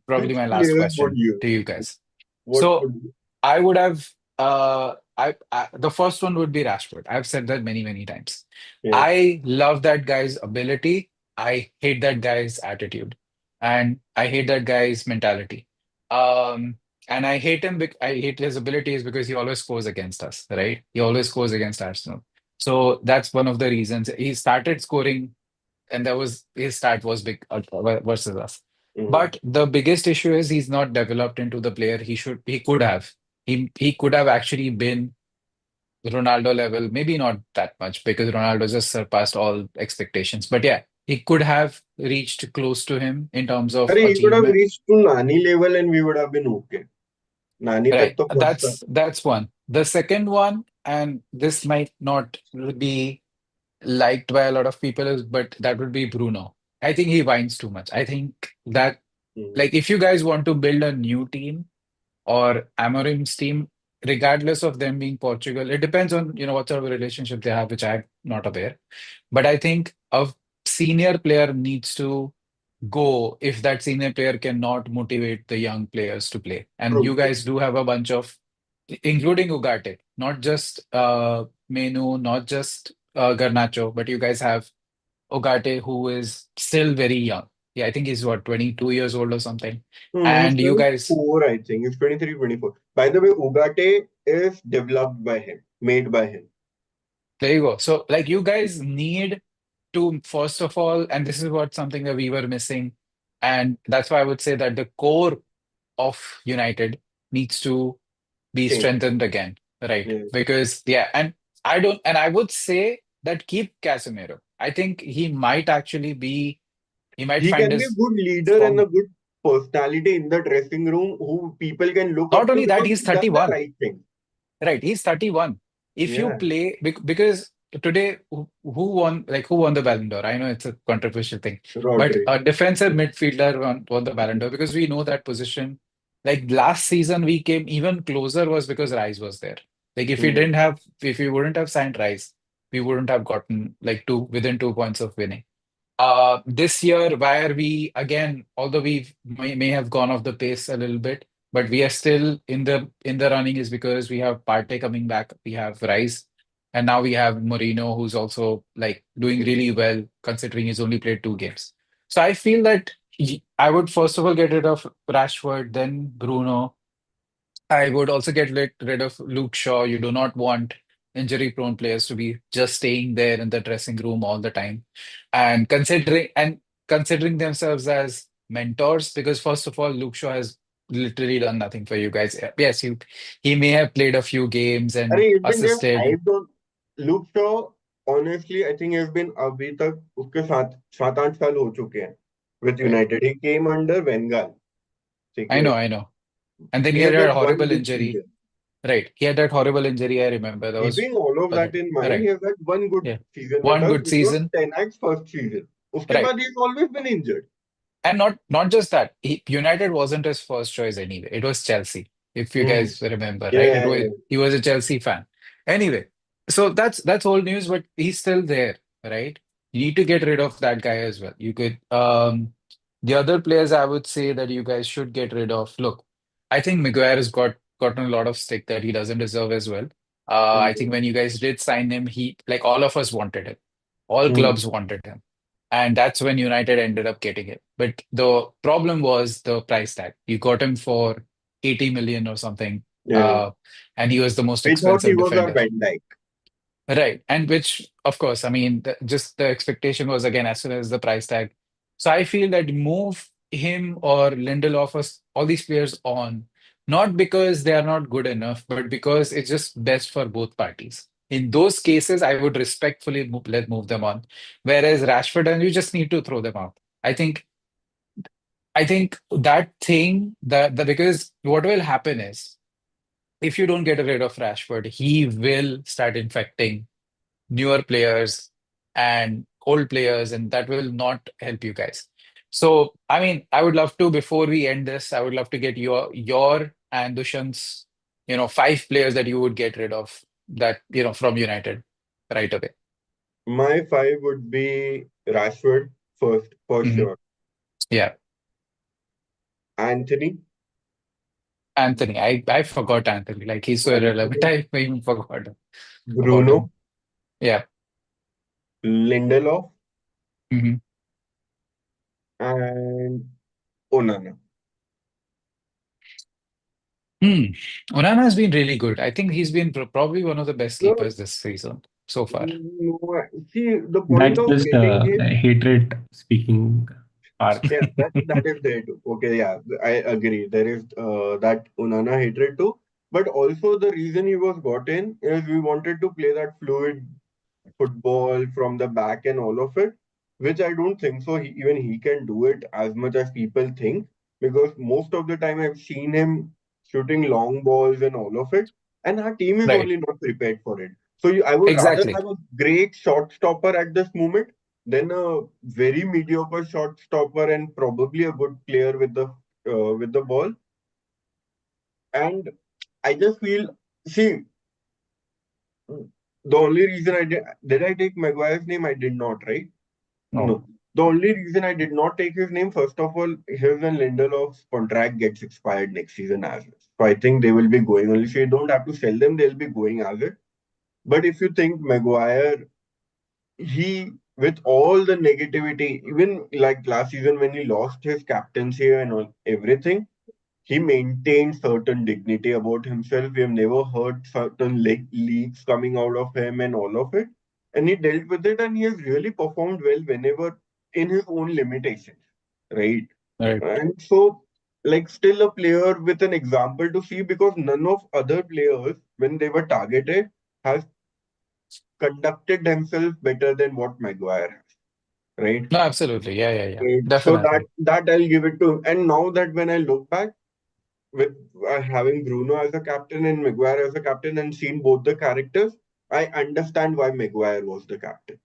probably Which my last players would question you? to you guys. What So would you? I would have the first one would be Rashford. I've said that many, many times. Yeah. I love that guy's ability. I hate that guy's attitude. And I hate that guy's mentality. Um and I hate him I hate his abilities because he always scores against us, right? He always scores against Arsenal. So that's one of the reasons he started scoring, and that was his start was big versus us. Mm. But the biggest issue is he's not developed into the player he could have. He could have actually been Ronaldo level, maybe not that much because Ronaldo just surpassed all expectations. But yeah, he could have reached close to him in terms of अरे he could have achievement. reached to Nani level and we would have been okay. नानी तक Right. तो पहुंचता. That's one. The second one, and this might not be liked by a lot of people, but that would be Bruno. I think he whines too much. I think that Mm. like if you guys want to build a new team or Amorim's team, regardless of them being Portugal, it depends on what sort of relationship they have, which I'm not aware. But I think a senior player needs to go if that senior player cannot motivate the young players to play. And you True. guys do have a bunch of, including Ugarte, not just Menu, not just Garnacho, but you guys have Ugarte, who is still very young. Yeah, I think he's what, 22 years old or something. He's And you guys, 24, I think. He's 23, 24. By the way, Ugarte is developed by him, made by him. there you go. So, like, you guys need to, first of all, and this is what something that we were missing. And that's why I would say that the core of United needs to be Change. strengthened again, right? Yes. Because, yeah, and I would say that keep Casemiro. I think he might He find can be a his good leader and form. a good personality in the dressing room who people can look Not up to only that, because he's he's done the 31. right thing. Right, he's 31. If you Yeah, play because today who won the Ballon d'Or? I know it's a controversial thing, but Rodri. a defensive midfielder won the Ballon d'Or because we know that position. Like last season, we came even closer was because Rice was there. Like Hmm. if we wouldn't have signed Rice, we wouldn't have gotten like within 2 points of winning. This year, why are we again, although may have gone off the pace a little bit, but we are still in the running is because we have Partey coming back, we have Rice, and now we have Mourinho, who's also like doing really well considering he's only played 2 games. So I feel that I would first of all get rid of Rashford, then Bruno. I would also get rid of Luke Shaw. You do not want injury-prone players to be just staying there in the dressing room all the time, and considering themselves as mentors. Because first of all, Luke Shaw has literally done nothing for you guys. Yes, he may have played a few games अरे and he's been just assisted. hyped on Luke Shaw. Honestly, I think he's been अभी तक उसके 7 8 साल हो चुके हैं with Right? United. He came under Wenger. ठीक है. I know. And then he He had has a had one horrible good injury. season. Right? He had that horrible injury. I remember that was Keeping all of that okay. in mind, he Right? has had one good Yeah. season with One us, good which was season. Ten Hag's first season. उसके Right. बाद he's always been injured. And not just that, United wasn't his first choice anyway. It was Chelsea, if you Hmm. guys remember, right? Yeah, yeah, He was a Chelsea fan. Anyway, so that's old news, but he's still there, right? You need to get rid of that guy as well. You could the other players I would say that you guys should get rid of. Look, I think Maguire has gotten a lot of stick that he doesn't deserve as well. I think yeah. when you guys did sign him, he like all of us wanted him. All Hmm. clubs wanted him. And that's when United ended up getting it. But the problem was the price tag. You got him for 80 million or something. Yeah. Uh, and he was the most We thought he expensive was our defender. Van Dijk. Right. And which, of course, I mean, just the expectation was again as soon as the price tag. So I feel that move him or Lindelof or all these players on, not because they are not good enough, but because it's just best for both parties. In those cases, I would respectfully move them on. Whereas Rashford, and you just need to throw them out. I think I think that thing that because what will happen is if you don't get rid of Rashford, he will start infecting newer players and old players, and that will not help you guys. So, I mean, I would love to, before we end this, I would love to get your and Dushyant's, 5 players that you would get rid of that, from United right away. My five would be Rashford first, for Hmm. sure. Yeah. Anthony, Anthony. I forgot Anthony. Like he's so irrelevant. Anthony, I even forgot about Bruno, him. Yeah. Lindelof, Hmm. and Onana. Hmm. Onana has been really good. I think he's been probably one of the best So, keepers this season so far. no, see, the point That's of just getting a him. hatred speaking part. Yeah, that is there too. Okay, yeah, I agree. There is that Unana hatred too. But also the reason he was got in is we wanted to play that fluid football from the back and all of it, which I don't think so. Even he can do it as much as people think, because most of the time I've seen him shooting long balls and all of it, and our team is Right. only not prepared for it. So I would rather Exactly. have a great shot stopper at this moment than a very mediocre shot stopper and probably a good player with the ball. And I just feel, see, the only reason I did I take Maguire's name? I did not, right? No. No. The only reason I did not take his name, first of all, his and Lindelof's contract gets expired next season as well. So I think they will be going only. So you don't have to sell them, they'll be going as it. But if you think Maguire, he, with all the negativity, even like last season when he lost his captaincy and all, everything, he maintained certain dignity about himself. We have never heard certain leaks coming out of him and all of it. And he dealt with it and he has really performed well whenever in his own limitations, right? Right. And so, like, still a player with an example to see because none of other players, when they were targeted, has conducted themselves better than what Maguire has, right? No, absolutely. Yeah, yeah, yeah. Right. So that Definitely. that I'll give it to him. And now that when I look back, with having Bruno as a captain and Maguire as a captain and seen both the characters, I understand why Maguire was the captain.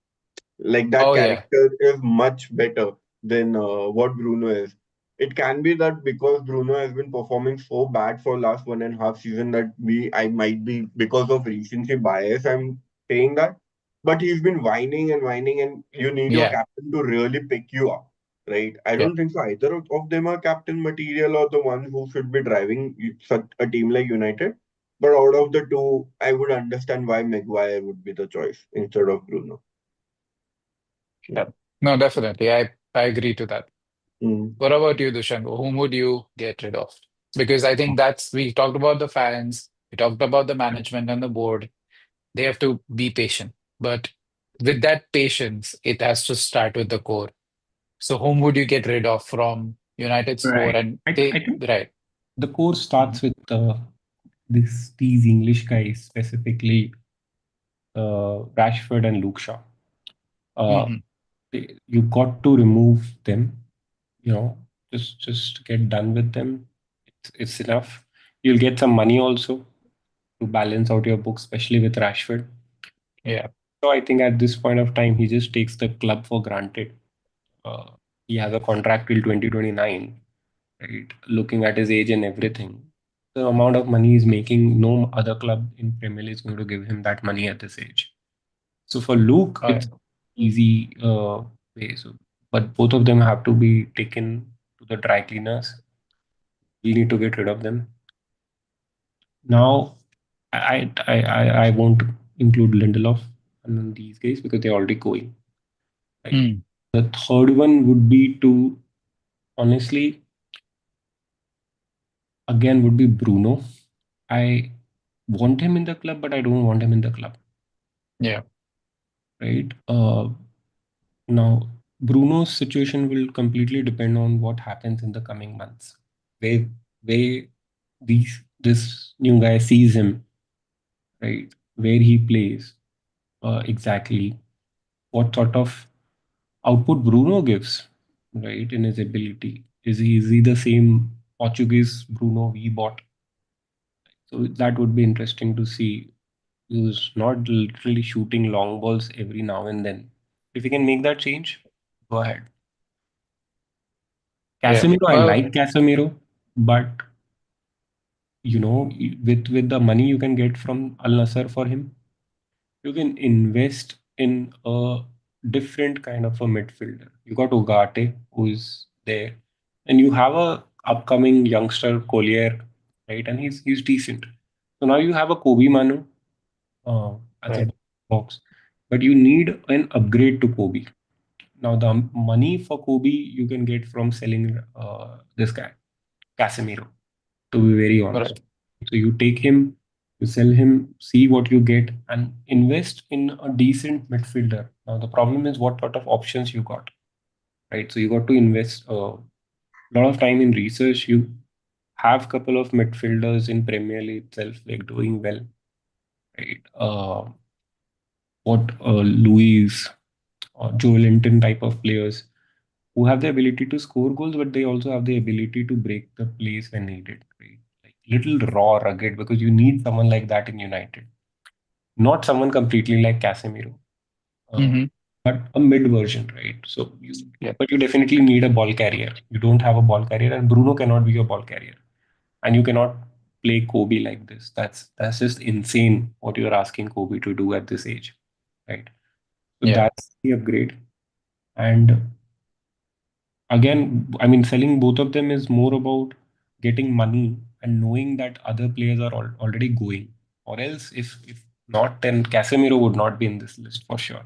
Like that Oh, yeah. character is much better than what Bruno is. It can be that because Bruno has been performing so bad for last 1.5 season that I might be because of recency bias. I'm saying that, but he's been whining and whining, and you need your Yeah. captain to really pick you up, right? I Yeah. don't think so either of them are captain material or the ones who should be driving such a team like United. But out of the two, I would understand why Maguire would be the choice instead of Bruno. Yeah. No, definitely. I agree to that. Mm. What about you, Dushyant? Whom would you get rid of? Because I think we talked about the fans, we talked about the management and the board. They have to be patient. But with that patience, it has to start with the core. So whom would you get rid of from United's core? Right. And I they, think right. the course Hmm. starts with these English guys, specifically Rashford and Luke Shaw. Uh, Hmm. you got to remove them. You know, just get done with them. It's enough. You'll get some money also to balance out your book, especially with Rashford. Yeah. So I think at this point of time, he just takes the club for granted. Uh, he has a contract till 2029, right? Looking at his age and everything, the amount of money he's making, no other club in Premier League is going to give him that money at this age. So for Luke, Uh, it's easy way. So, but both of them have to be taken to the dry cleaners. We need to get rid of them. Now, I won't include Lindelof and these guys because they're already going. Right. mm, The third one would be to honestly again would be Bruno. I want him in the club, but I don't want him in the club. yeah. Right. Now, Bruno's situation will completely depend on what happens in the coming months. Where where this new guy sees him, right? Where he plays exactly, what sort of output Bruno gives, right? In his ability, is he the same Portuguese Bruno we bought? So that would be interesting to see. Who's not literally shooting long balls every now and then. If you can make that change, go ahead. Yeah. Casemiro, I Well, like Casemiro, but with the money you can get from Al Nassr for him, you can invest in a different kind of a midfielder. You got Ugarte, who is there, and you have a upcoming youngster Collier, right? And he's decent. So now you have a Kobe Manu as a right. box, but you need an upgrade to Kobe. Now the money for Kobe you can get from selling this guy Casemiro, to be very honest. Right. So you take him, you sell him, see what you get, and invest in a decent midfielder. Now the problem is what sort of options you got, right? So you got to invest a lot of time in research. You have couple of midfielders in Premier League itself like doing well, right? What Louis or Joe Linton type of players who have the ability to score goals, but they also have the ability to break the plays when needed. Right? Like little raw, rugged, because you need someone like that in United, not someone completely like Casemiro, uh, Hmm. but a mid version, right? Yeah. But you definitely need a ball carrier. You don't have a ball carrier, and Bruno cannot be a ball carrier, and you cannot play Kobe like this. That's just insane what you're asking Kobe to do at this age, right? So Yeah. that's the upgrade. And again, I mean, selling both of them is more about getting money and knowing that other players are already going. Or else, if not, then Casemiro would not be in this list for sure.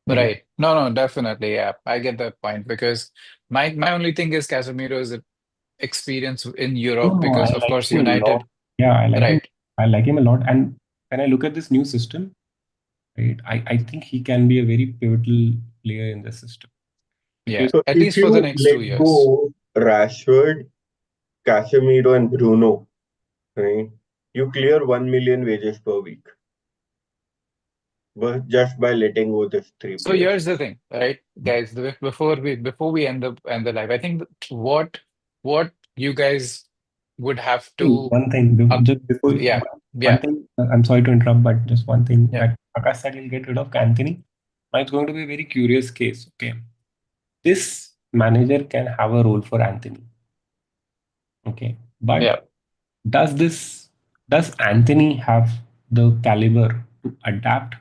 Right? Right. No, no, definitely. Yeah, I get that point because my only thing is Casemiro's experience in No, Europe no, I because, of like course, him a lot. United. Yeah, I like him. Right. I like him a lot. And when I look at this new system, right, I think he can be a very pivotal player in the system Yeah. because So At if least for the you next let 2 years. go Rashford, Casemiro, and Bruno, right, you clear 1 million wages per week, but just by letting go these three So players. here's the thing, right, guys? Before we end the live, I think what you guys would have to, one thing, uh, just before yeah, one yeah, thing, I'm sorry to interrupt, but just one thing yeah, that Akash said he'll get rid of Anthony. Now it's going to be a very curious case. Okay, this manager can have a role for Anthony. Okay, but yeah. does this does Anthony have the caliber to adapt?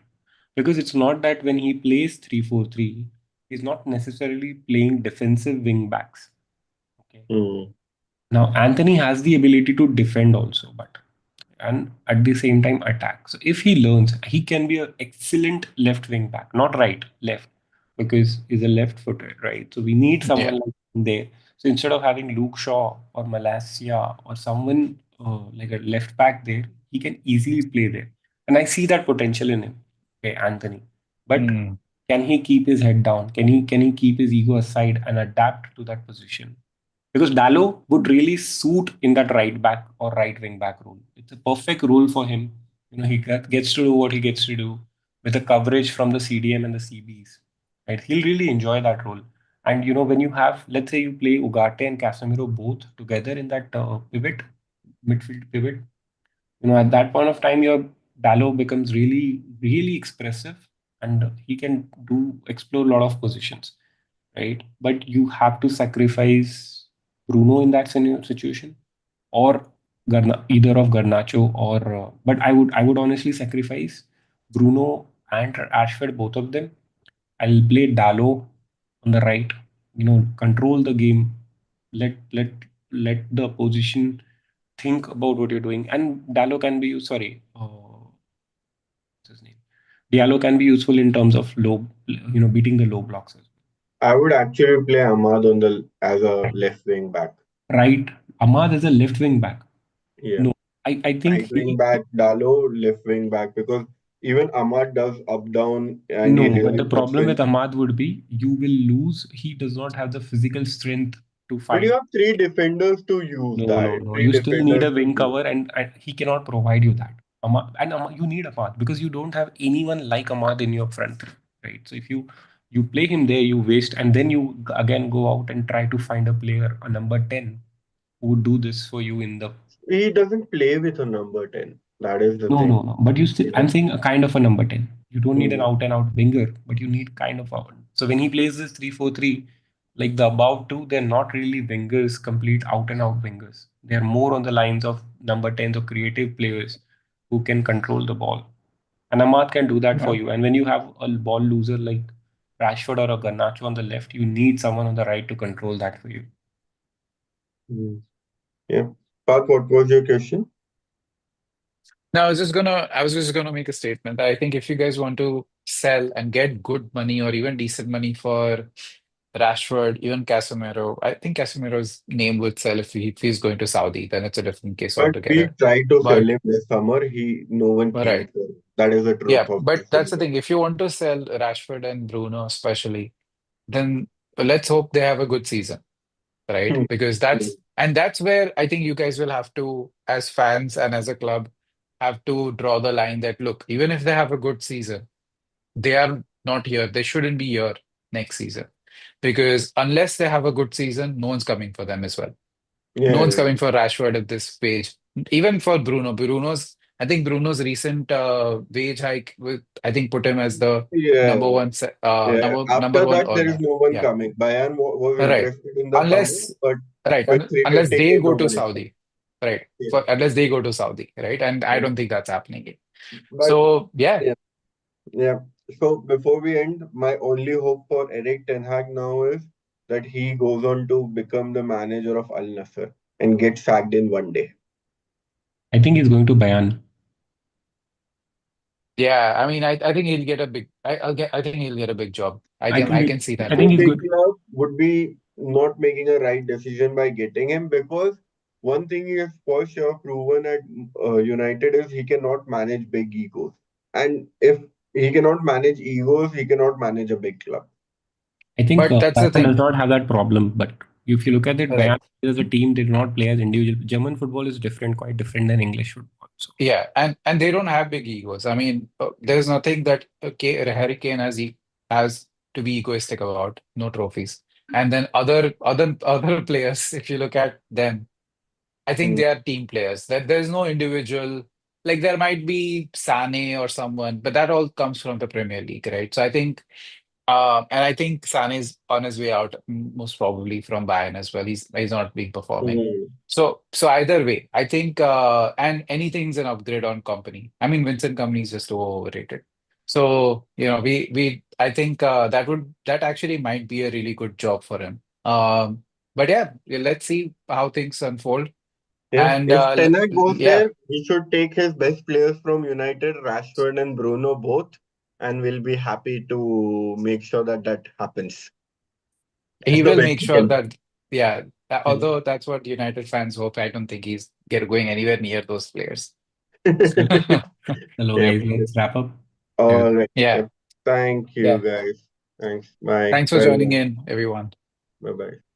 Because it's not that when he plays 3-4-3, he's not necessarily playing defensive wing backs. Okay. Hmm. Now Anthony has the ability to defend also, but and at the same time attack. So if he learns, he can be an excellent left wing back, not right, left, because he's a left footed, right? So we need someone Yeah. like him there. So instead of having Luke Shaw or Malasia or someone like a left back there, he can easily play there. And I see that potential in him, okay, Anthony. But Mm, can he keep his head down? Can he keep his ego aside and adapt to that position? Because Dallo would really suit in that right back or right wing back role. It's a perfect role for him. He gets to do what he gets to do with the coverage from the CDM and the CBs. Right, he'll really enjoy that role. And when you have, let's say, you play Ugarte and Casemiro both together in that midfield pivot. At that point of time, your Dallo becomes really, really expressive, and he can do explore a lot of positions, right? But you have to sacrifice Bruno in that situation, or either of Garnacho or. But I would honestly sacrifice Bruno and Ashford, both of them. I'll play Dallo on the right. Control the game. Let the opposition think about what you're doing. And Dallo can be used. Sorry, what's his name? Diallo can be useful in terms of beating the low blocks as I would actually play Ahmad on the as a well. left wing back. Right. Ahmad is a left wing back. Yeah. No, I think Right wing back, Dalo, left wing back, because even Ahmad does up down and he no, but the revives the problem with swing. Ahmad would be you will lose. He does not have the physical strength to But you fight. have three defenders to use No, no, that. no. Three You still need defenders a to wing use. cover, and he cannot provide you that. You need Ahmad because you don't have anyone like Ahmad in your front three, right? So if you play him there, you waste, and then you again go out and try to find a player, a number 10, who would do this for you in the. He doesn't play with a number 10. That is the No, thing. no, no. But you still, You I'm know. saying a kind of a number 10. You don't need an Hmm. out and out winger, but you need kind of a. So when he plays this 3-4-3, like the above two, they're not really wingers, complete out and out wingers. They're more on the lines of number 10s or creative players who can control the ball. And Ahmad can do that for yeah. you. And when you have a ball loser like Rashford or a Garnacho on the left, you need someone on the right to control that for you. Hmm. Yeah. Parth, what was your question? No, I was just gonna make a statement. I think if you guys want to sell and get good money or even decent money for Rashford, even Casemiro, I think Casemiro's name would sell if he's going to Saudi, then it's a different case But we altogether. tried to sell But him this summer. No one came right. for him. That is the truth Yeah, of but that's the Casemiro. thing. If you want to sell Rashford and Bruno especially, then let's hope they have a good season, right? Hmm. Because Hmm. that's where I think you guys will have to, as fans and as a club, have to draw the line that look, even if they have a good season, they are not here. They shouldn't be here next season. Because unless they have a good season, no one's coming for them as well. No one's Yeah. coming for Rashford at this page. Even for Bruno. I think Bruno's recent wage hike with, I think, put him as the Yeah. Yeah. number After one that, there is earner. no one Yeah. coming. Bayern was Right. interested in the summer, Unless, but right. with Unless 350K they go to nomination. Saudi. Right. Yeah. Unless they go to Saudi. Right. And I Yeah. don't think that's happening. But So, yeah. yeah, yeah. So before we end, my only hope for Eric Ten Hag now is that he goes on to become the manager of Al Nassr and gets sacked in one day. I think he's going to Bayern. Yeah, I mean, I think he'll get a big. I think he'll get a big job. I think I he, can see that I think No he's happening. big good. club would be not making a right decision by getting him, because one thing he has for sure proven at United is he cannot manage big egos. And if he cannot manage egos, he cannot manage a big club. I think But that's the Bayern does thing. not have that problem. But if you look at it, Bayern Correct. as a team did not play as individual. German football is different, quite different than English football. So Yeah, and they don't have big egos. I mean, there's nothing that Harry Kane has to be egoistic about. No trophies. And then other players, if you look at them, I think Mm. they are team players. That there's no individual. Like there might be Sane or someone, but that all comes from the Premier League, right? So I think, and I think Sane is on his way out, most probably from Bayern as well. He's not been performing. Mm. So either way, I think, and anything's an upgrade on Company. I mean, Vincent Company is just overrated. So we I think that actually might be a really good job for him. But yeah, let's see how things unfold. Yeah, And if Ten Hag goes yeah, there, he should take his best players from United, Rashford and Bruno both, and we'll be happy to make sure that that happens he as the will best make he sure can. that, yeah, although that's what United fans hope, I don't think he's going anywhere near those players. hello Yep. guys, let's wrap up. Yeah. All right. Yeah, Yep. Thank you, yeah. guys. Thanks. Bye. Thanks for Bye. joining in, everyone. Bye. Bye.